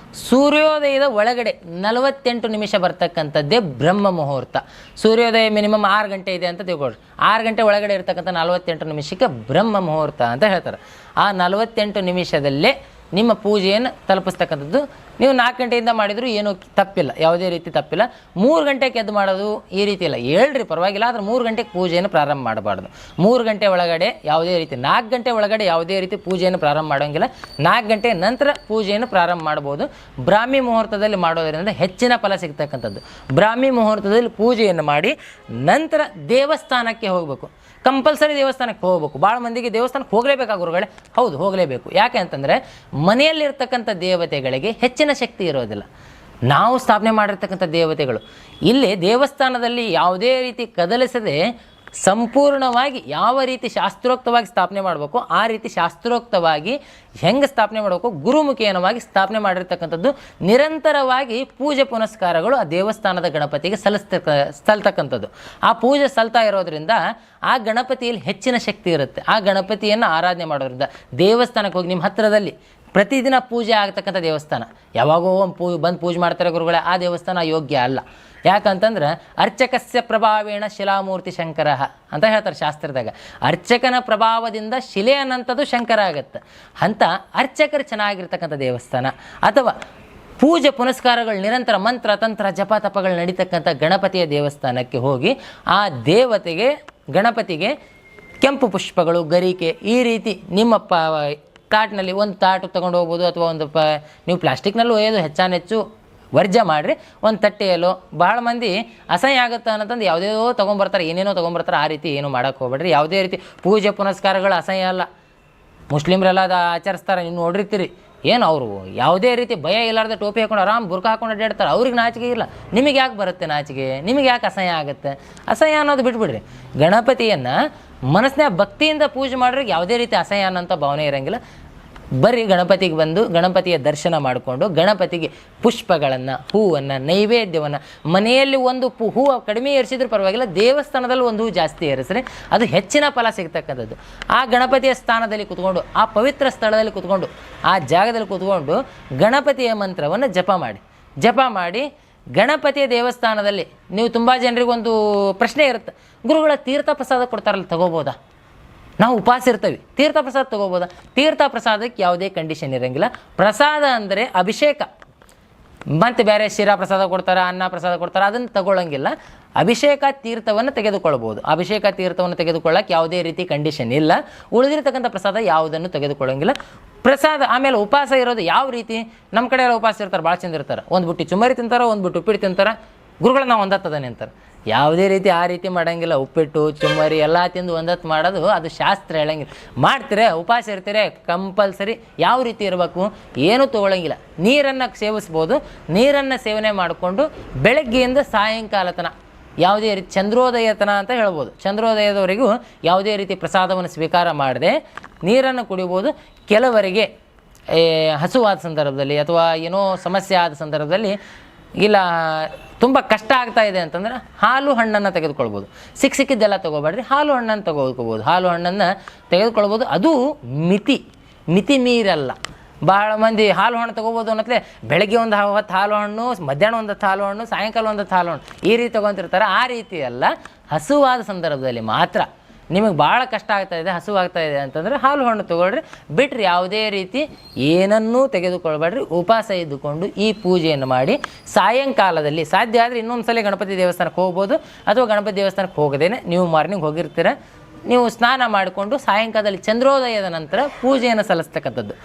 ಸೂರ್ಯೋದಯದ ಒಳಗಡೆ 48 ನಿಮಿಷ ಬರ್ತಕ್ಕಂಥದ್ದೇ ಬ್ರಹ್ಮ ಮುಹೂರ್ತ. ಸೂರ್ಯೋದಯ ಮಿನಿಮಮ್ 6 ಗಂಟೆ ಇದೆ ಅಂತ ತಿಳ್ಕೊಳ್ರಿ. 6 ಗಂಟೆ ಒಳಗಡೆ ಇರ್ತಕ್ಕಂಥ 48 ನಿಮಿಷಕ್ಕೆ ಬ್ರಹ್ಮ ಮುಹೂರ್ತ ಅಂತ ಹೇಳ್ತಾರೆ. ಆ 48 ನಿಮಿಷದಲ್ಲೇ ನಿಮ್ಮ ಪೂಜೆಯನ್ನು ತಲುಪಿಸ್ತಕ್ಕಂಥದ್ದು. ನೀವು 4 ಗಂಟೆಯಿಂದ ಮಾಡಿದರೂ ಏನೂ ತಪ್ಪಿಲ್ಲ, ಯಾವುದೇ ರೀತಿ ತಪ್ಪಿಲ್ಲ. 3 ಗಂಟೆಗೆ ಎದ್ದು ಮಾಡೋದು ಈ ರೀತಿ ಇಲ್ಲ, ಹೇಳ್ರಿ ಪರವಾಗಿಲ್ಲ. ಆದರೆ 3 ಗಂಟೆಗೆ ಪೂಜೆಯನ್ನು ಪ್ರಾರಂಭ ಮಾಡಬಾರ್ದು. 3 ಗಂಟೆ ಒಳಗಡೆ ಯಾವುದೇ ರೀತಿ, 4 ಗಂಟೆ ಒಳಗಡೆ ಯಾವುದೇ ರೀತಿ ಪೂಜೆಯನ್ನು ಪ್ರಾರಂಭ ಮಾಡೋಂಗಿಲ್ಲ. 4 ಗಂಟೆ ನಂತರ ಪೂಜೆಯನ್ನು ಪ್ರಾರಂಭ ಮಾಡ್ಬೋದು. ಬ್ರಾಹ್ಮಿ ಮುಹೂರ್ತದಲ್ಲಿ ಮಾಡೋದರಿಂದ ಹೆಚ್ಚಿನ ಫಲ ಸಿಗ್ತಕ್ಕಂಥದ್ದು. ಬ್ರಾಹ್ಮಿ ಮುಹೂರ್ತದಲ್ಲಿ ಪೂಜೆಯನ್ನು ಮಾಡಿ ನಂತರ ದೇವಸ್ಥಾನಕ್ಕೆ ಹೋಗಬೇಕು. ಕಂಪಲ್ಸರಿ ದೇವಸ್ಥಾನಕ್ಕೆ ಹೋಗಬೇಕು. ಭಾಳ ಮಂದಿಗೆ ದೇವಸ್ಥಾನಕ್ಕೆ ಹೋಗಲೇಬೇಕಾ ಗುರುಗಳೇ? ಹೌದು, ಹೋಗಲೇಬೇಕು. ಯಾಕೆ ಅಂತಂದರೆ ಮನೆಯಲ್ಲಿರ್ತಕ್ಕಂಥ ದೇವತೆಗಳಿಗೆ ಹೆಚ್ಚಿನ ಶಕ್ತಿ ಇರೋದಿಲ್ಲ. ನಾವು ಸ್ಥಾಪನೆ ಮಾಡಿರ್ತಕ್ಕಂಥ ದೇವತೆಗಳು ಇಲ್ಲಿ ದೇವಸ್ಥಾನದಲ್ಲಿ ಯಾವುದೇ ರೀತಿ ಕದಲಿಸದೆ ಸಂಪೂರ್ಣವಾಗಿ ಯಾವ ರೀತಿ ಶಾಸ್ತ್ರೋಕ್ತವಾಗಿ ಸ್ಥಾಪನೆ ಮಾಡಬೇಕು ಆ ರೀತಿ ಶಾಸ್ತ್ರೋಕ್ತವಾಗಿ ಹೆಂಗೆ ಸ್ಥಾಪನೆ ಮಾಡಬೇಕು, ಗುರುಮುಖೇನವಾಗಿ ಸ್ಥಾಪನೆ ಮಾಡಿರ್ತಕ್ಕಂಥದ್ದು. ನಿರಂತರವಾಗಿ ಪೂಜೆ ಪುನಸ್ಕಾರಗಳು ಆ ದೇವಸ್ಥಾನದ ಗಣಪತಿಗೆ ಸಲ್ತಕ್ಕಂಥದ್ದು. ಆ ಪೂಜೆ ಸಲ್ತಾ ಇರೋದ್ರಿಂದ ಆ ಗಣಪತಿಯಲ್ಲಿ ಹೆಚ್ಚಿನ ಶಕ್ತಿ ಇರುತ್ತೆ. ಆ ಗಣಪತಿಯನ್ನು ಆರಾಧನೆ ಮಾಡೋದ್ರಿಂದ ದೇವಸ್ಥಾನಕ್ಕೆ ಹೋಗಿ ನಿಮ್ಮ ಹತ್ತಿರದಲ್ಲಿ ಪ್ರತಿದಿನ ಪೂಜೆ ಆಗ್ತಕ್ಕಂಥ ದೇವಸ್ಥಾನ. ಯಾವಾಗೋ ಒಂದು ಬಂದು ಪೂಜೆ ಮಾಡ್ತಾರೆ ಗುರುಗಳೇ, ಆ ದೇವಸ್ಥಾನ ಯೋಗ್ಯ ಅಲ್ಲ. ಯಾಕಂತಂದ್ರೆ ಅರ್ಚಕಸ್ಯ ಪ್ರಭಾವೇಣ ಶಿಲಾಮೂರ್ತಿ ಶಂಕರ ಅಂತ ಹೇಳ್ತಾರೆ ಶಾಸ್ತ್ರದಾಗ. ಅರ್ಚಕನ ಪ್ರಭಾವದಿಂದ ಶಿಲೆ ಅನ್ನೋಂಥದ್ದು ಶಂಕರ ಆಗತ್ತೆ. ಅಂಥ ಅರ್ಚಕರು ಚೆನ್ನಾಗಿರ್ತಕ್ಕಂಥ ದೇವಸ್ಥಾನ ಅಥವಾ ಪೂಜೆ ಪುನಸ್ಕಾರಗಳು ನಿರಂತರ ಮಂತ್ರ ತಂತ್ರ ಜಪ ತಪಗಳು ನಡೀತಕ್ಕಂಥ ಗಣಪತಿಯ ದೇವಸ್ಥಾನಕ್ಕೆ ಹೋಗಿ ಆ ದೇವತೆಗೆ ಗಣಪತಿಗೆ ಕೆಂಪು ಪುಷ್ಪಗಳು, ಗರಿಕೆ ಈ ರೀತಿ ನಿಮ್ಮ ತಾಟಿನಲ್ಲಿ ಒಂದು ತಾಟು ತೊಗೊಂಡು ಹೋಗ್ಬೋದು, ಅಥವಾ ಒಂದು ನೀವು ಪ್ಲಾಸ್ಟಿಕ್ನಲ್ಲೂ ಒಯ್ಯೋದು ಹೆಚ್ಚಾನೆಚ್ಚು ವರ್ಜ ಮಾಡಿರಿ. ಒಂದು ತಟ್ಟೆಯಲ್ಲೋ ಭಾಳ ಮಂದಿ ಅಸಹ್ಯ ಆಗುತ್ತೆ ಅನ್ನೋಂತಂದು ಯಾವುದೇದೋ ತೊಗೊಂಬರ್ತಾರೆ, ಏನೇನೋ ತೊಗೊಂಬರ್ತಾರೆ. ಆ ರೀತಿ ಏನು ಮಾಡೋಕ್ಕೆ ಹೋಗ್ಬೇಡ್ರಿ. ಯಾವುದೇ ರೀತಿ ಪೂಜೆ ಪುನಸ್ಕಾರಗಳು ಅಸಹ್ಯ ಅಲ್ಲ. ಮುಸ್ಲಿಮ್ರೆಲ್ಲ ಅದು ಆಚರಿಸ್ತಾರೆ, ನೀವು ನೋಡಿರ್ತೀರಿ. ಏನು ಅವರು ಯಾವುದೇ ರೀತಿ ಭಯ ಇಲ್ಲಾರ್ದೆ ಟೋಪಿ ಹಾಕೊಂಡು ಆರಾಮ್ ಬುರ್ಕ ಹಾಕೊಂಡು ಅಡ್ಡಾಡ್ತಾರೆ. ಅವ್ರಿಗೆ ನಾಚಿಕೆ ಇಲ್ಲ. ನಿಮಗೆ ಯಾಕೆ ಬರುತ್ತೆ ನಾಚಿಕೆ? ನಿಮಗೆ ಯಾಕೆ ಅಸಹ್ಯ ಆಗುತ್ತೆ? ಅಸಹ್ಯ ಅನ್ನೋದು ಬಿಟ್ಬಿಡ್ರಿ. ಗಣಪತಿಯನ್ನು ಮನಸ್ಸಿನ ಭಕ್ತಿಯಿಂದ ಪೂಜೆ ಮಾಡೋರಿಗೆ ಯಾವುದೇ ರೀತಿ ಅಸಹ್ಯ ಅನ್ನೋಂಥ ಭಾವನೆ ಇರೋಂಗಿಲ್ಲ. ಬರ್ರಿ ಗಣಪತಿಗೆ ಬಂದು ಗಣಪತಿಯ ದರ್ಶನ ಮಾಡಿಕೊಂಡು ಗಣಪತಿಗೆ ಪುಷ್ಪಗಳನ್ನು, ಹೂವನ್ನು, ನೈವೇದ್ಯವನ್ನು ಮನೆಯಲ್ಲಿ ಒಂದು ಹೂವು ಕಡಿಮೆ ಏರಿಸಿದ್ರೂ ಪರವಾಗಿಲ್ಲ, ದೇವಸ್ಥಾನದಲ್ಲಿ ಒಂದು ಹೂವು ಜಾಸ್ತಿ ಏರಿಸ್ರಿ, ಅದು ಹೆಚ್ಚಿನ ಫಲ ಸಿಗ್ತಕ್ಕಂಥದ್ದು. ಆ ಗಣಪತಿಯ ಸ್ಥಾನದಲ್ಲಿ ಕೂತ್ಕೊಂಡು, ಆ ಪವಿತ್ರ ಸ್ಥಳದಲ್ಲಿ ಕೂತ್ಕೊಂಡು, ಆ ಜಾಗದಲ್ಲಿ ಕೂತ್ಕೊಂಡು ಗಣಪತಿಯ ಮಂತ್ರವನ್ನು ಜಪ ಮಾಡಿ ಗಣಪತಿಯ ದೇವಸ್ಥಾನದಲ್ಲಿ ನೀವು ತುಂಬ ಜನರಿಗೊಂದು ಪ್ರಶ್ನೆ ಇರುತ್ತೆ, ಗುರುಗಳ ತೀರ್ಥ ಪ್ರಸಾದ ಕೊಡ್ತಾರಲ್ಲ ತಗೋಬೋದಾ? ನಾವು ಉಪವಾಸ ಇರ್ತೀವಿ, ತೀರ್ಥ ಪ್ರಸಾದ ತೊಗೋಬೋದಾ? ತೀರ್ಥ ಪ್ರಸಾದಕ್ಕೆ ಯಾವುದೇ ಕಂಡೀಷನ್ ಇರೋಂಗಿಲ್ಲ. ಪ್ರಸಾದ ಅಂದರೆ ಅಭಿಷೇಕ. ಮತ್ತು ಬೇರೆ ಶಿರಾ ಪ್ರಸಾದ ಕೊಡ್ತಾರೆ, ಅನ್ನ ಪ್ರಸಾದ ಕೊಡ್ತಾರೆ, ಅದನ್ನು ತಗೊಳ್ಳೋಂಗಿಲ್ಲ. ಅಭಿಷೇಕ ತೀರ್ಥವನ್ನು ತೆಗೆದುಕೊಳ್ಬೋದು. ಅಭಿಷೇಕ ತೀರ್ಥವನ್ನು ತೆಗೆದುಕೊಳ್ಳೋಕೆ ಯಾವುದೇ ರೀತಿ ಕಂಡೀಷನ್ ಇಲ್ಲ. ಉಳಿದಿರ್ತಕ್ಕಂಥ ಪ್ರಸಾದ ಯಾವುದನ್ನು ತೆಗೆದುಕೊಳ್ಳೋಂಗಿಲ್ಲ. ಪ್ರಸಾದ ಆಮೇಲೆ ಉಪವಾಸ ಇರೋದು ಯಾವ ರೀತಿ? ನಮ್ಮ ಕಡೆ ಎಲ್ಲ ಉಪವಾಸ ಇರ್ತಾರೆ, ಭಾಳ ಚಂದ ಇರ್ತಾರೆ. ಒಂದು ಬುಟ್ಟಿ ಚುಮ್ಮರಿ ತಿಂತಾರೆ, ಒಂದು ಬುಟ್ಟಿ ಉಪ್ಪಿಟ್ಟು ತಿಂತಾರೆ. ಗುರುಗಳು ನಾವು ಒಂದತ್ತದಾನೆ ಅಂತಾರೆ. ಯಾವುದೇ ರೀತಿ ಆ ರೀತಿ ಮಾಡೋಂಗಿಲ್ಲ. ಉಪ್ಪಿಟ್ಟು ಚುಮ್ಮರಿ ಎಲ್ಲ ತಿಂದು ಒಂದತ್ತು ಮಾಡೋದು ಅದು ಶಾಸ್ತ್ರ ಹೇಳಂಗಿಲ್ಲ. ಮಾಡ್ತೀರಾ, ಉಪವಾಸ ಇರ್ತೀರ, ಕಂಪಲ್ಸರಿ ಯಾವ ರೀತಿ ಇರಬೇಕು, ಏನೂ ತೊಗೊಳಂಗಿಲ್ಲ. ನೀರನ್ನು ಸೇವಿಸ್ಬೋದು. ನೀರನ್ನು ಸೇವನೆ ಮಾಡಿಕೊಂಡು ಬೆಳಗ್ಗೆಯಿಂದ ಸಾಯಂಕಾಲ ತನಕ ಯಾವುದೇ ರೀತಿ ಚಂದ್ರೋದಯ ತನಕ ಅಂತ ಹೇಳ್ಬೋದು, ಚಂದ್ರೋದಯದವರೆಗೂ ಯಾವುದೇ ರೀತಿ ಪ್ರಸಾದವನ್ನು ಸ್ವೀಕಾರ ಮಾಡದೆ ನೀರನ್ನು ಕುಡಿಬೋದು. ಕೆಲವರಿಗೆ ಹಸುವಾದ ಸಂದರ್ಭದಲ್ಲಿ ಅಥವಾ ಏನೋ ಸಮಸ್ಯೆ ಆದ ಸಂದರ್ಭದಲ್ಲಿ, ಇಲ್ಲ ತುಂಬ ಕಷ್ಟ ಆಗ್ತಾ ಇದೆ ಅಂತಂದ್ರೆ ಹಾಲು ಹಣ್ಣನ್ನು ತೆಗೆದುಕೊಳ್ಬೋದು. ಸಿಕ್ಕಿದ್ದೆಲ್ಲ ತೊಗೋಬೇಡ್ರಿ, ಹಾಲು ಹಣ್ಣನ್ನು ತೆಗೆದುಕೋಬೋದು. ಹಾಲು ಹಣ್ಣನ್ನು ತೆಗೆದುಕೊಳ್ಬೋದು. ಅದು ಮಿತಿ ಮೀರಲ್ಲ. ಭಾಳ ಮಂದಿ ಹಾಲು ಹಣ್ಣು ತೊಗೋಬೋದು ಅನ್ನತ್ಲೆ ಬೆಳಗ್ಗೆ ಒಂದು 10 ಹಾಲು ಹಣ್ಣು, ಮಧ್ಯಾಹ್ನ ಒಂದು 10 ಹಾಲು ಹಣ್ಣು, ಸಾಯಂಕಾಲ ಒಂದು 10 ಹಾಲು ಹಣ್ಣು ಈ ರೀತಿ ತೊಗೊತಿರ್ತಾರೆ. ಆ ರೀತಿ ಅಲ್ಲ. ಹಸುವಾದ ಸಂದರ್ಭದಲ್ಲಿ ಮಾತ್ರ ನಿಮಗೆ ಭಾಳ ಕಷ್ಟ ಆಗ್ತಾಯಿದೆ, ಹಸುವಾಗ್ತಾ ಇದೆ ಅಂತಂದರೆ ಹಾಲು ಹಣ್ಣು ತೊಗೊಳ್ರಿ. ಬಿಟ್ಟರೆ ಯಾವುದೇ ರೀತಿ ಏನನ್ನೂ ತೆಗೆದುಕೊಳ್ಬೇಡ್ರಿ. ಉಪವಾಸ ಇದ್ದುಕೊಂಡು ಈ ಪೂಜೆಯನ್ನು ಮಾಡಿ ಸಾಯಂಕಾಲದಲ್ಲಿ ಸಾಧ್ಯ ಆದರೆ ಇನ್ನೊಂದು ಸಲ ಗಣಪತಿ ದೇವಸ್ಥಾನಕ್ಕೆ ಹೋಗ್ಬೋದು. ಅಥವಾ ಗಣಪತಿ ದೇವಸ್ಥಾನಕ್ಕೆ ಹೋಗದೇನೆ ನೀವು ಮಾರ್ನಿಂಗ್ ಹೋಗಿರ್ತೀರ, ನೀವು ಸ್ನಾನ ಮಾಡಿಕೊಂಡು ಸಾಯಂಕಾಲದಲ್ಲಿ ಚಂದ್ರೋದಯದ ನಂತರ ಪೂಜೆಯನ್ನು ಸಲ್ಲಿಸ್ತಕ್ಕಂಥದ್ದು.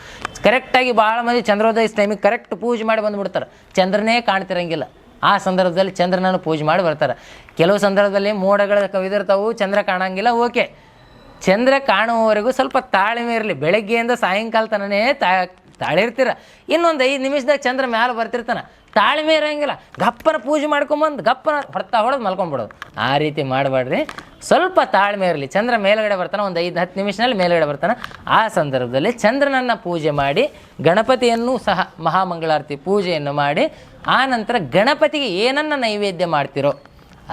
ಕರೆಕ್ಟಾಗಿ ಭಾಳ ಮಂದಿ ಚಂದ್ರೋದಯ ಟೈಮಿಗೆ ಕರೆಕ್ಟ್ ಪೂಜೆ ಮಾಡಿ ಬಂದುಬಿಡ್ತಾರೆ, ಚಂದ್ರನೇ ಕಾಣ್ತಿರಂಗಿಲ್ಲ. ಆ ಸಂದರ್ಭದಲ್ಲಿ ಚಂದ್ರನನ್ನು ಪೂಜೆ ಮಾಡಿ ಬರ್ತಾರೆ. ಕೆಲವು ಸಂದರ್ಭದಲ್ಲಿ ಮೋಡಗಳು ಕವಿದಿರ್ತಾವು, ಚಂದ್ರ ಕಾಣಂಗಿಲ್ಲ. ಓಕೆ, ಚಂದ್ರ ಕಾಣುವವರೆಗೂ ಸ್ವಲ್ಪ ತಾಳ್ಮೆ ಇರಲಿ. ಬೆಳಗ್ಗೆಯಿಂದ ಸಾಯಂಕಾಲ ತನನೇ ತಾಳಿರ್ತೀರ. ಇನ್ನೊಂದು 5 ನಿಮಿಷದಾಗ ಚಂದ್ರ ಮ್ಯಾಲೆ ಬರ್ತಿರ್ತಾನೆ, ತಾಳ್ಮೆ ಇರೋಂಗಿಲ್ಲ. ಗಪ್ಪನ ಪೂಜೆ ಮಾಡ್ಕೊಂಬಂದು ಗಪ್ಪನ ಹೊಡೆದು ಮಲ್ಕೊಂಡ್ಬಿಡೋದು. ಆ ರೀತಿ ಮಾಡಬೇಡ್ರಿ. ಸ್ವಲ್ಪ ತಾಳ್ಮೆ ಇರಲಿ. ಚಂದ್ರ ಮೇಲ್ಗಡೆ ಬರ್ತಾನೆ, ಒಂದು 5-10 ನಿಮಿಷದಲ್ಲಿ ಮೇಲ್ಗಡೆ ಬರ್ತಾನೆ. ಆ ಸಂದರ್ಭದಲ್ಲಿ ಚಂದ್ರನನ್ನು ಪೂಜೆ ಮಾಡಿ ಗಣಪತಿಯನ್ನು ಸಹ ಮಹಾಮಂಗಳಾರತಿ ಪೂಜೆಯನ್ನು ಮಾಡಿ ಆ ನಂತರ ಗಣಪತಿಗೆ ಏನನ್ನು ನೈವೇದ್ಯ ಮಾಡ್ತಿರೋ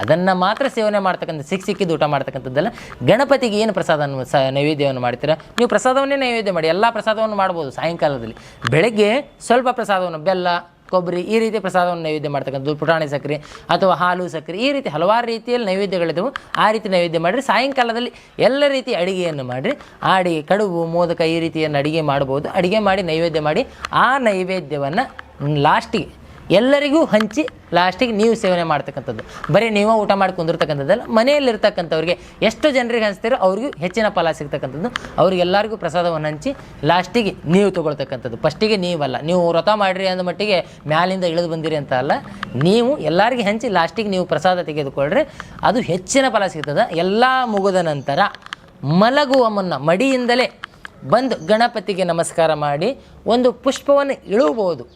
ಅದನ್ನು ಮಾತ್ರ ಸೇವನೆ ಮಾಡ್ತಕ್ಕಂಥ, ಸಿಕ್ಕಿದ್ದು ಊಟ ಮಾಡ್ತಕ್ಕಂಥದ್ದೆಲ್ಲ. ಗಣಪತಿಗೆ ಏನು ಪ್ರಸಾದವನ್ನು ನೈವೇದ್ಯವನ್ನು ಮಾಡ್ತೀರಾ, ನೀವು ಪ್ರಸಾದವನ್ನೇ ನೈವೇದ್ಯ ಮಾಡಿ. ಎಲ್ಲ ಪ್ರಸಾದವನ್ನು ಮಾಡ್ಬೋದು ಸಾಯಂಕಾಲದಲ್ಲಿ. ಬೆಳಗ್ಗೆ ಸ್ವಲ್ಪ ಪ್ರಸಾದವನ್ನು ಬೆಲ್ಲ, ಕೊಬ್ಬರಿ ಈ ರೀತಿ ಪ್ರಸಾದವನ್ನು ನೈವೇದ್ಯ ಮಾಡ್ತಕ್ಕಂಥದ್ದು, ಪುಟಾಣಿ ಸಕ್ಕರೆ ಅಥವಾ ಹಾಲು ಸಕ್ಕರೆ ಈ ರೀತಿ ಹಲವಾರು ರೀತಿಯಲ್ಲಿ ನೈವೇದ್ಯಗಳಿದ್ದವು. ಆ ರೀತಿ ನೈವೇದ್ಯ ಮಾಡಿರಿ. ಸಾಯಂಕಾಲದಲ್ಲಿ ಎಲ್ಲ ರೀತಿ ಅಡುಗೆಯನ್ನು ಮಾಡಿರಿ. ಅಡಿಗೆ ಕಡುಬು, ಮೋದಕ ಈ ರೀತಿಯನ್ನು ಅಡುಗೆ ಮಾಡ್ಬೋದು. ಅಡುಗೆ ಮಾಡಿ ನೈವೇದ್ಯ ಮಾಡಿ ಆ ನೈವೇದ್ಯವನ್ನು ಲಾಸ್ಟಿಗೆ ಎಲ್ಲರಿಗೂ ಹಂಚಿ ಲಾಸ್ಟಿಗೆ ನೀವು ಸೇವನೆ ಮಾಡ್ತಕ್ಕಂಥದ್ದು. ಬರೀ ನೀವು ಊಟ ಮಾಡಿ ಕುಂದಿರ್ತಕ್ಕಂಥದ್ದಲ್ಲ, ಮನೆಯಲ್ಲಿರ್ತಕ್ಕಂಥವ್ರಿಗೆ ಎಷ್ಟು ಜನರಿಗೆ ಹಂಚ್ತೀರೋ ಅವ್ರಿಗೂ ಹೆಚ್ಚಿನ ಫಲ ಸಿಗ್ತಕ್ಕಂಥದ್ದು. ಅವ್ರಿಗೆಲ್ಲರಿಗೂ ಪ್ರಸಾದವನ್ನು ಹಂಚಿ ಲಾಸ್ಟಿಗೆ ನೀವು ತೊಗೊಳ್ತಕ್ಕಂಥದ್ದು. ಫಸ್ಟಿಗೆ ನೀವಲ್ಲ, ನೀವು ವ್ರತ ಮಾಡಿರಿ ಅಂದ ಮಟ್ಟಿಗೆ ಮ್ಯಾಲಿಂದ ಇಳಿದು ಬಂದಿರಿ ಅಂತ ಅಲ್ಲ, ನೀವು ಎಲ್ಲರಿಗೆ ಹಂಚಿ ಲಾಸ್ಟಿಗೆ ನೀವು ಪ್ರಸಾದ ತೆಗೆದುಕೊಳ್ಳ್ರಿ, ಅದು ಹೆಚ್ಚಿನ ಫಲ ಸಿಗ್ತದೆ. ಎಲ್ಲ ಮುಗಿದ ನಂತರ ಮಲಗುವ ಮುನ್ನ ಮಡಿಯಿಂದಲೇ ಬಂದು ಗಣಪತಿಗೆ ನಮಸ್ಕಾರ ಮಾಡಿ ಒಂದು ಪುಷ್ಪವನ್ನು ಇಳುಬೋದು.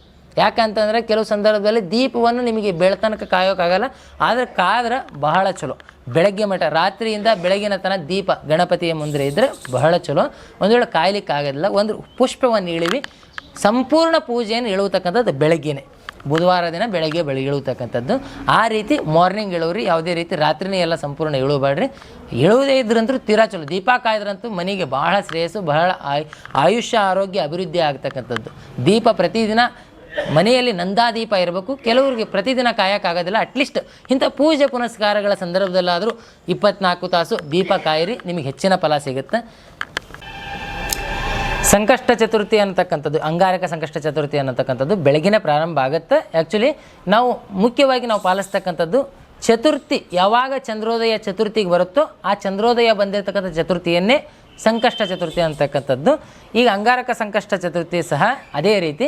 ಯಾಕಂತಂದರೆ ಕೆಲವು ಸಂದರ್ಭದಲ್ಲಿ ದೀಪವನ್ನು ನಿಮಗೆ ಬೆಳತನಕ ಕಾಯೋಕ್ಕಾಗಲ್ಲ, ಆದರೆ ಕಾದ್ರೆ ಬಹಳ ಚಲೋ. ಬೆಳಗ್ಗೆ ಮಟ್ಟ ರಾತ್ರಿಯಿಂದ ಬೆಳಗಿನ ತನಕ ದೀಪ ಗಣಪತಿಯ ಮುಂದೆ ಇದ್ದರೆ ಬಹಳ ಚಲೋ. ಒಂದು ವೇಳೆ ಕಾಯ್ಲಿಕ್ಕೆ ಆಗೋದಿಲ್ಲ, ಒಂದು ಪುಷ್ಪವನ್ನು ಇಳಿವಿ. ಸಂಪೂರ್ಣ ಪೂಜೆಯನ್ನು ಇಳುವತಕ್ಕಂಥದ್ದು ಬೆಳಗ್ಗೆನೇ. ಬುಧವಾರ ದಿನ ಬೆಳಗ್ಗೆ ಇಳುತಕ್ಕಂಥದ್ದು. ಆ ರೀತಿ ಮಾರ್ನಿಂಗ್ ಇಳುವರಿ, ಯಾವುದೇ ರೀತಿ ರಾತ್ರಿನೇ ಎಲ್ಲ ಸಂಪೂರ್ಣ ಇಳುವಬೇಡ್ರಿ. ಇಳುವುದೇ ಇದ್ರಂತೂ ತೀರಾ ಚಲೋ. ದೀಪ ಕಾಯ್ದ್ರಂತೂ ಮನೆಗೆ ಬಹಳ ಶ್ರೇಯಸ್ಸು, ಬಹಳ ಆಯುಷ್ಯ ಆರೋಗ್ಯ ಅಭಿವೃದ್ಧಿ ಆಗ್ತಕ್ಕಂಥದ್ದು. ದೀಪ ಪ್ರತಿದಿನ ಮನೆಯಲ್ಲಿ ನಂದಾದೀಪ ಇರಬೇಕು. ಕೆಲವರಿಗೆ ಪ್ರತಿದಿನ ಕಾಯೋಕ್ಕಾಗೋದಿಲ್ಲ, ಅಟ್ಲೀಸ್ಟ್ ಇಂಥ ಪೂಜೆ ಪುನಸ್ಕಾರಗಳ ಸಂದರ್ಭದಲ್ಲಾದರೂ 24 ತಾಸು ದೀಪ ಕಾಯಿರಿ, ನಿಮಗೆ ಹೆಚ್ಚಿನ ಫಲ ಸಿಗುತ್ತೆ. ಸಂಕಷ್ಟ ಚತುರ್ಥಿ ಅನ್ನತಕ್ಕಂಥದ್ದು, ಅಂಗಾರಕ ಸಂಕಷ್ಟ ಚತುರ್ಥಿ ಅನ್ನತಕ್ಕಂಥದ್ದು ಬೆಳಗಿನ ಪ್ರಾರಂಭ ಆಗುತ್ತೆ. ಆ್ಯಕ್ಚುಲಿ ಮುಖ್ಯವಾಗಿ ನಾವು ಪಾಲಿಸ್ತಕ್ಕಂಥದ್ದು ಚತುರ್ಥಿ ಯಾವಾಗ ಚಂದ್ರೋದಯ ಚತುರ್ಥಿಗೆ ಬರುತ್ತೋ ಆ ಚಂದ್ರೋದಯ ಬಂದಿರತಕ್ಕಂಥ ಚತುರ್ಥಿಯನ್ನೇ ಸಂಕಷ್ಟ ಚತುರ್ಥಿ ಅಂತಕ್ಕಂಥದ್ದು. ಈಗ ಅಂಗಾರಕ ಸಂಕಷ್ಟ ಚತುರ್ಥಿ ಸಹ ಅದೇ ರೀತಿ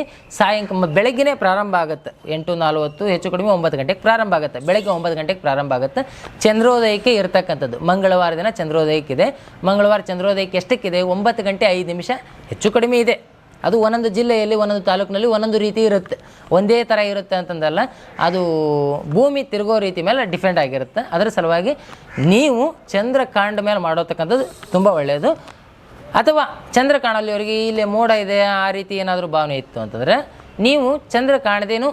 ಬೆಳಗ್ಗಿನೇ ಪ್ರಾರಂಭ ಆಗುತ್ತೆ. 8:40 ಹೆಚ್ಚು ಕಡಿಮೆ 9 ಗಂಟೆಗೆ ಪ್ರಾರಂಭ ಆಗುತ್ತೆ. ಬೆಳಗ್ಗೆ 9 ಗಂಟೆಗೆ ಪ್ರಾರಂಭ ಆಗುತ್ತೆ. ಚಂದ್ರೋದಯಕ್ಕೆ ಇರತಕ್ಕಂಥದ್ದು ಮಂಗಳವಾರ ದಿನ ಚಂದ್ರೋದಯಕ್ಕಿದೆ. ಮಂಗಳವಾರ ಚಂದ್ರೋದಯಕ್ಕೆ ಎಷ್ಟಕ್ಕಿದೆ? 9 ಗಂಟೆ 5 ನಿಮಿಷ ಹೆಚ್ಚು ಕಡಿಮೆ ಇದೆ. ಅದು ಒಂದೊಂದು ಜಿಲ್ಲೆಯಲ್ಲಿ ಒಂದೊಂದು ತಾಲೂಕಿನಲ್ಲಿ ಒಂದೊಂದು ರೀತಿ ಇರುತ್ತೆ, ಒಂದೇ ಥರ ಇರುತ್ತೆ ಅಂತಂದಲ್ಲ, ಅದು ಭೂಮಿ ತಿರುಗೋ ರೀತಿ ಮೇಲೆ ಡಿಫೆಂಡ್ ಆಗಿರುತ್ತೆ. ಅದರ ಸಲುವಾಗಿ ನೀವು ಚಂದ್ರ ಕಾಂಡ ಮೇಲೆ ಮಾಡೋತಕ್ಕಂಥದ್ದು ತುಂಬ ಒಳ್ಳೆಯದು. ಅಥವಾ ಚಂದ್ರ ಕಾಣಲಿಯವರಿಗೆ ಇಲ್ಲಿ ಮೋಡ ಇದೆ ಆ ರೀತಿ ಏನಾದರೂ ಭಾವನೆ ಇತ್ತು ಅಂತಂದರೆ ನೀವು ಚಂದ್ರ ಕಾಣದೇನು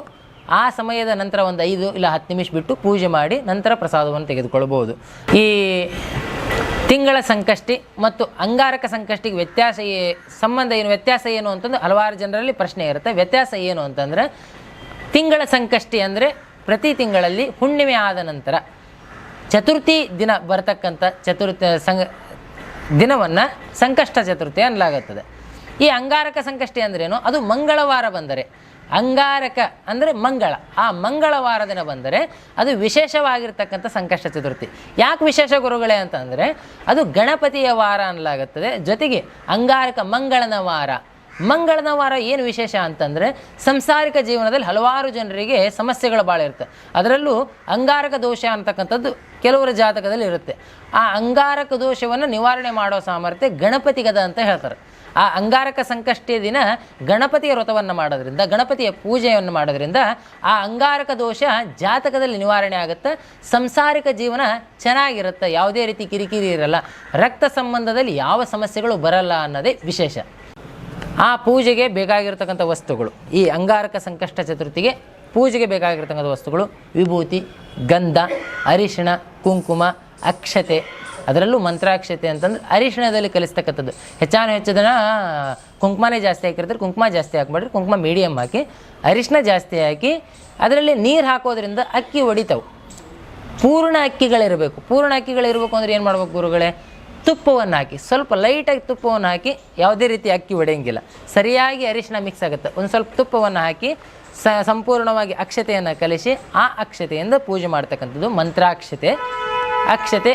ಆ ಸಮಯದ ನಂತರ ಒಂದು 5 ಇಲ್ಲ 10 ನಿಮಿಷ ಬಿಟ್ಟು ಪೂಜೆ ಮಾಡಿ ನಂತರ ಪ್ರಸಾದವನ್ನು ತೆಗೆದುಕೊಳ್ಬೋದು. ಈ ತಿಂಗಳ ಸಂಕಷ್ಟಿ ಮತ್ತು ಅಂಗಾರಕ ಸಂಕಷ್ಟಿಗೆ ವ್ಯತ್ಯಾಸ ಏನು ಅಂತಂದು ಹಲವಾರು ಜನರಲ್ಲಿ ಪ್ರಶ್ನೆ ಇರುತ್ತೆ. ವ್ಯತ್ಯಾಸ ಏನು ಅಂತಂದರೆ, ತಿಂಗಳ ಸಂಕಷ್ಟಿ ಅಂದರೆ ಪ್ರತಿ ತಿಂಗಳಲ್ಲಿ ಹುಣ್ಣಿಮೆ ಆದ ನಂತರ ಚತುರ್ಥಿ ದಿನ ಬರತಕ್ಕಂಥ ದಿನವನ್ನು ಸಂಕಷ್ಟ ಚತುರ್ಥಿ ಅನ್ನಲಾಗುತ್ತದೆ. ಈ ಅಂಗಾರಕ ಸಂಕಷ್ಟಿ ಅಂದ್ರೇನು? ಅದು ಮಂಗಳವಾರ ಬಂದರೆ, ಅಂಗಾರಕ ಅಂದರೆ ಮಂಗಳ, ಆ ಮಂಗಳವಾರ ದಿನ ಬಂದರೆ ಅದು ವಿಶೇಷವಾಗಿರ್ತಕ್ಕಂಥ ಸಂಕಷ್ಟ ಚತುರ್ಥಿ. ಯಾಕೆ ವಿಶೇಷ ಗುರುಗಳೇ ಅಂತಂದರೆ ಅದು ಗಣಪತಿಯ ವಾರ ಅನ್ನಲಾಗುತ್ತದೆ. ಜೊತೆಗೆ ಅಂಗಾರಕ ಮಂಗಳನ ವಾರ ಏನು ವಿಶೇಷ ಅಂತಂದರೆ ಸಂಸಾರಿಕ ಜೀವನದಲ್ಲಿ ಹಲವಾರು ಜನರಿಗೆ ಸಮಸ್ಯೆಗಳು ಭಾಳ ಇರುತ್ತೆ. ಅದರಲ್ಲೂ ಅಂಗಾರಕ ದೋಷ ಅಂತಕ್ಕಂಥದ್ದು ಕೆಲವರ ಜಾತಕದಲ್ಲಿ ಇರುತ್ತೆ. ಆ ಅಂಗಾರಕ ದೋಷವನ್ನು ನಿವಾರಣೆ ಮಾಡೋ ಸಾಮರ್ಥ್ಯ ಗಣಪತಿಗದ ಅಂತ ಹೇಳ್ತಾರೆ. ಆ ಅಂಗಾರಕ ಸಂಕಷ್ಟಿಯ ದಿನ ಗಣಪತಿಯ ವ್ರತವನ್ನು ಮಾಡೋದ್ರಿಂದ, ಗಣಪತಿಯ ಪೂಜೆಯನ್ನು ಮಾಡೋದ್ರಿಂದ ಆ ಅಂಗಾರಕ ದೋಷ ಜಾತಕದಲ್ಲಿ ನಿವಾರಣೆ ಆಗುತ್ತೆ. ಸಂಸಾರಿಕ ಜೀವನ ಚೆನ್ನಾಗಿರುತ್ತೆ, ಯಾವುದೇ ರೀತಿ ಕಿರಿಕಿರಿ ಇರಲ್ಲ, ರಕ್ತ ಸಂಬಂಧದಲ್ಲಿ ಯಾವ ಸಮಸ್ಯೆಗಳು ಬರಲ್ಲ ಅನ್ನೋದೇ ವಿಶೇಷ. ಆ ಪೂಜೆಗೆ ಬೇಕಾಗಿರ್ತಕ್ಕಂಥ ವಸ್ತುಗಳು, ಈ ಅಂಗಾರಕ ಸಂಕಷ್ಟ ಚತುರ್ಥಿಗೆ ಪೂಜೆಗೆ ಬೇಕಾಗಿರ್ತಕ್ಕಂಥ ವಸ್ತುಗಳು ವಿಭೂತಿ, ಗಂಧ, ಅರಿಶಿಣ, ಕುಂಕುಮ, ಅಕ್ಷತೆ. ಅದರಲ್ಲೂ ಮಂತ್ರಾಕ್ಷತೆ ಅಂತಂದ್ರೆ ಅರಿಶಿಣದಲ್ಲಿ ಕಲಿಸ್ತಕ್ಕಂಥದ್ದು. ಹೆಚ್ಚು ಜನ ಕುಂಕುಮನೇ ಜಾಸ್ತಿ ಹಾಕಿರ್ತಾರೆ. ಕುಂಕುಮ ಜಾಸ್ತಿ ಹಾಕ್ಬೇಡ್ರಿ, ಕುಂಕುಮ ಮೀಡಿಯಮ್ ಹಾಕಿ, ಅರಿಶಿಣ ಜಾಸ್ತಿ ಹಾಕಿ ಅದರಲ್ಲಿ ನೀರು ಹಾಕೋದ್ರಿಂದ ಅಕ್ಕಿ ಹೊಡಿತಾವೆ. ಪೂರ್ಣ ಅಕ್ಕಿಗಳಿರಬೇಕು. ಅಂದರೆ ಏನು ಮಾಡ್ಬೇಕು ಗುರುಗಳೇ? ತುಪ್ಪವನ್ನು ಹಾಕಿ, ಸ್ವಲ್ಪ ಲೈಟಾಗಿ ತುಪ್ಪವನ್ನು ಹಾಕಿ, ಯಾವುದೇ ರೀತಿ ಅಕ್ಕಿ ಹೊಡೆಯಂಗಿಲ್ಲ, ಸರಿಯಾಗಿ ಅರಿಶಿಣ ಮಿಕ್ಸ್ ಆಗುತ್ತೆ. ಒಂದು ಸ್ವಲ್ಪ ತುಪ್ಪವನ್ನು ಹಾಕಿ ಸಂಪೂರ್ಣವಾಗಿ ಅಕ್ಷತೆಯನ್ನು ಕಲಿಸಿ ಆ ಅಕ್ಷತೆಯಿಂದ ಪೂಜೆ ಮಾಡ್ತಕ್ಕಂಥದ್ದು ಮಂತ್ರಾಕ್ಷತೆ. ಅಕ್ಷತೆ,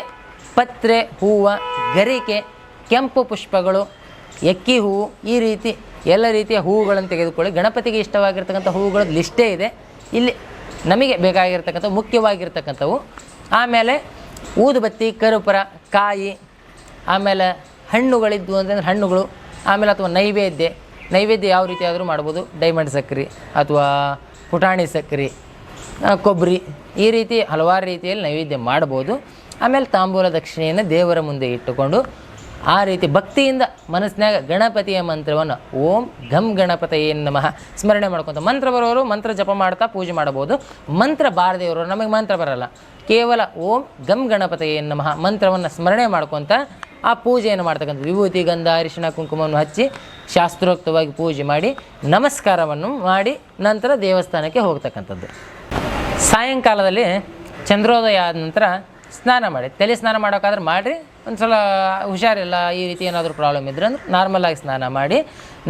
ಪತ್ರೆ, ಹೂವು, ಗರಿಕೆ, ಕೆಂಪು ಪುಷ್ಪಗಳು, ಎಕ್ಕಿ ಹೂವು, ಈ ರೀತಿ ಎಲ್ಲ ರೀತಿಯ ಹೂವುಗಳನ್ನು ತೆಗೆದುಕೊಳ್ಳಿ. ಗಣಪತಿಗೆ ಇಷ್ಟವಾಗಿರ್ತಕ್ಕಂಥ ಹೂವುಗಳ ಲಿಸ್ಟೇ ಇದೆ ಇಲ್ಲಿ, ನಮಗೆ ಬೇಕಾಗಿರ್ತಕ್ಕಂಥ ಮುಖ್ಯವಾಗಿರ್ತಕ್ಕಂಥವು. ಆಮೇಲೆ ಊದುಬತ್ತಿ, ಕರ್ಪೂರ, ಕಾಯಿ, ಆಮೇಲೆ ಹಣ್ಣುಗಳಿದ್ವು ಅಂತಂದರೆ ಹಣ್ಣುಗಳು, ಆಮೇಲೆ ಅಥವಾ ನೈವೇದ್ಯ ಯಾವ ರೀತಿ ಆದರೂ ಮಾಡ್ಬೋದು. ಡೈಮಂಡ್ ಸಕ್ಕರೆ ಅಥವಾ ಪುಟಾಣಿ ಸಕ್ಕರೆ, ಕೊಬ್ಬರಿ, ಈ ರೀತಿ ಹಲವಾರು ರೀತಿಯಲ್ಲಿ ನೈವೇದ್ಯ ಮಾಡ್ಬೋದು. ಆಮೇಲೆ ತಾಂಬೂಲ ದಕ್ಷಿಣೆಯನ್ನು ದೇವರ ಮುಂದೆ ಇಟ್ಟುಕೊಂಡು ಆ ರೀತಿ ಭಕ್ತಿಯಿಂದ ಮನಸ್ಸಿನಾಗ ಗಣಪತಿಯ ಮಂತ್ರವನ್ನು ಓಂ ಘಂ ಗಣಪತಯೇ ನಮಃ ಸ್ಮರಣೆ ಮಾಡ್ಕೊತ, ಮಂತ್ರ ಬರೋರು ಮಂತ್ರ ಜಪ ಮಾಡ್ತಾ ಪೂಜೆ ಮಾಡ್ಬೋದು. ಮಂತ್ರ ಬಾರದೇವರು, ನಮಗೆ ಮಂತ್ರ ಬರಲ್ಲ, ಕೇವಲ ಓಂ ಘಂ ಗಣಪತಯೇ ನಮಃ ಮಂತ್ರವನ್ನು ಸ್ಮರಣೆ ಮಾಡ್ಕೊತ ಆ ಪೂಜೆಯನ್ನು ಮಾಡ್ತಕ್ಕಂಥದ್ದು. ವಿಭೂತಿ, ಗಂಧ, ಅರಿಶಿಣ, ಕುಂಕುಮವನ್ನು ಹಚ್ಚಿ ಶಾಸ್ತ್ರೋಕ್ತವಾಗಿ ಪೂಜೆ ಮಾಡಿ ನಮಸ್ಕಾರವನ್ನು ಮಾಡಿ ನಂತರ ದೇವಸ್ಥಾನಕ್ಕೆ ಹೋಗ್ತಕ್ಕಂಥದ್ದು. ಸಾಯಂಕಾಲದಲ್ಲಿ ಚಂದ್ರೋದಯ ಆದ ನಂತರ ಸ್ನಾನ ಮಾಡಿ, ತಲೆ ಸ್ನಾನ ಮಾಡೋಕ್ಕಾದ್ರೆ ಮಾಡಿರಿ. ಒಂದು ಸಲ ಹುಷಾರಿಲ್ಲ, ಈ ರೀತಿ ಏನಾದರೂ ಪ್ರಾಬ್ಲಮ್ ಇದ್ರೆ ಅಂದ್ರೆ ನಾರ್ಮಲಾಗಿ ಸ್ನಾನ ಮಾಡಿ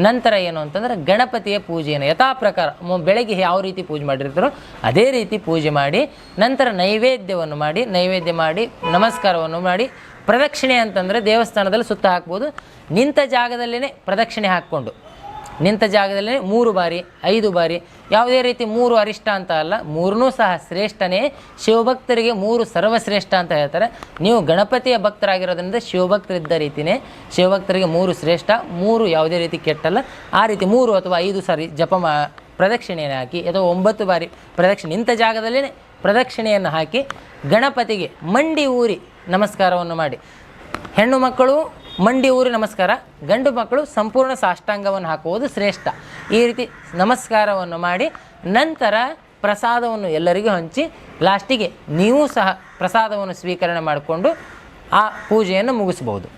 ನಂತರ ಏನು ಅಂತಂದರೆ ಗಣಪತಿಯ ಪೂಜೆಯನ್ನು ಯಥಾ ಪ್ರಕಾರ ಬೆಳಗ್ಗೆ ಯಾವ ರೀತಿ ಪೂಜೆ ಮಾಡಿರ್ತಾರೋ ಅದೇ ರೀತಿ ಪೂಜೆ ಮಾಡಿ ನಂತರ ನೈವೇದ್ಯ ಮಾಡಿ ನಮಸ್ಕಾರವನ್ನು ಮಾಡಿ ಪ್ರದಕ್ಷಿಣೆ ಅಂತಂದರೆ ದೇವಸ್ಥಾನದಲ್ಲಿ ಸುತ್ತ ಹಾಕ್ಬೋದು. ನಿಂತ ಜಾಗದಲ್ಲೇ ಪ್ರದಕ್ಷಿಣೆ ಹಾಕ್ಕೊಂಡು, ನಿಂತ ಜಾಗದಲ್ಲೇ 3 ಬಾರಿ 5 ಬಾರಿ, ಯಾವುದೇ ರೀತಿ 3 ಅರಿಷ್ಟ ಅಂತ ಅಲ್ಲ, 3ನೂ ಸಹ ಶ್ರೇಷ್ಠನೇ. ಶಿವಭಕ್ತರಿಗೆ 3 ಸರ್ವಶ್ರೇಷ್ಠ ಅಂತ ಹೇಳ್ತಾರೆ. ನೀವು ಗಣಪತಿಯ ಭಕ್ತರಾಗಿರೋದ್ರಿಂದ ಶಿವಭಕ್ತರಿದ್ದ ರೀತಿಯೇ ಶಿವಭಕ್ತರಿಗೆ 3 ಶ್ರೇಷ್ಠ, 3 ಯಾವುದೇ ರೀತಿ ಕೆಟ್ಟಲ್ಲ. ಆ ರೀತಿ 3 ಅಥವಾ 5 ಸಾರಿ ಪ್ರದಕ್ಷಿಣೆಯನ್ನು ಹಾಕಿ ಅಥವಾ 9 ಬಾರಿ ನಿಂತ ಜಾಗದಲ್ಲೇ ಪ್ರದಕ್ಷಿಣೆಯನ್ನು ಹಾಕಿ ಗಣಪತಿಗೆ ಮಂಡಿ ಊರಿ ನಮಸ್ಕಾರವನ್ನು ಮಾಡಿ. ಹೆಣ್ಣು ಮಕ್ಕಳು ಮಂಡಿ ಊರಿ ನಮಸ್ಕಾರ, ಗಂಡು ಮಕ್ಕಳು ಸಂಪೂರ್ಣ ಸಾಷ್ಟಾಂಗವನ್ನು ಹಾಕುವುದು ಶ್ರೇಷ್ಠ. ಈ ರೀತಿ ನಮಸ್ಕಾರವನ್ನು ಮಾಡಿ ನಂತರ ಪ್ರಸಾದವನ್ನು ಎಲ್ಲರಿಗೂ ಹಂಚಿ ಲಾಸ್ಟಿಗೆ ನೀವು ಸಹ ಪ್ರಸಾದವನ್ನು ಸ್ವೀಕರಣೆ ಮಾಡಿಕೊಂಡು ಆ ಪೂಜೆಯನ್ನು ಮುಗಿಸ್ಬೋದು.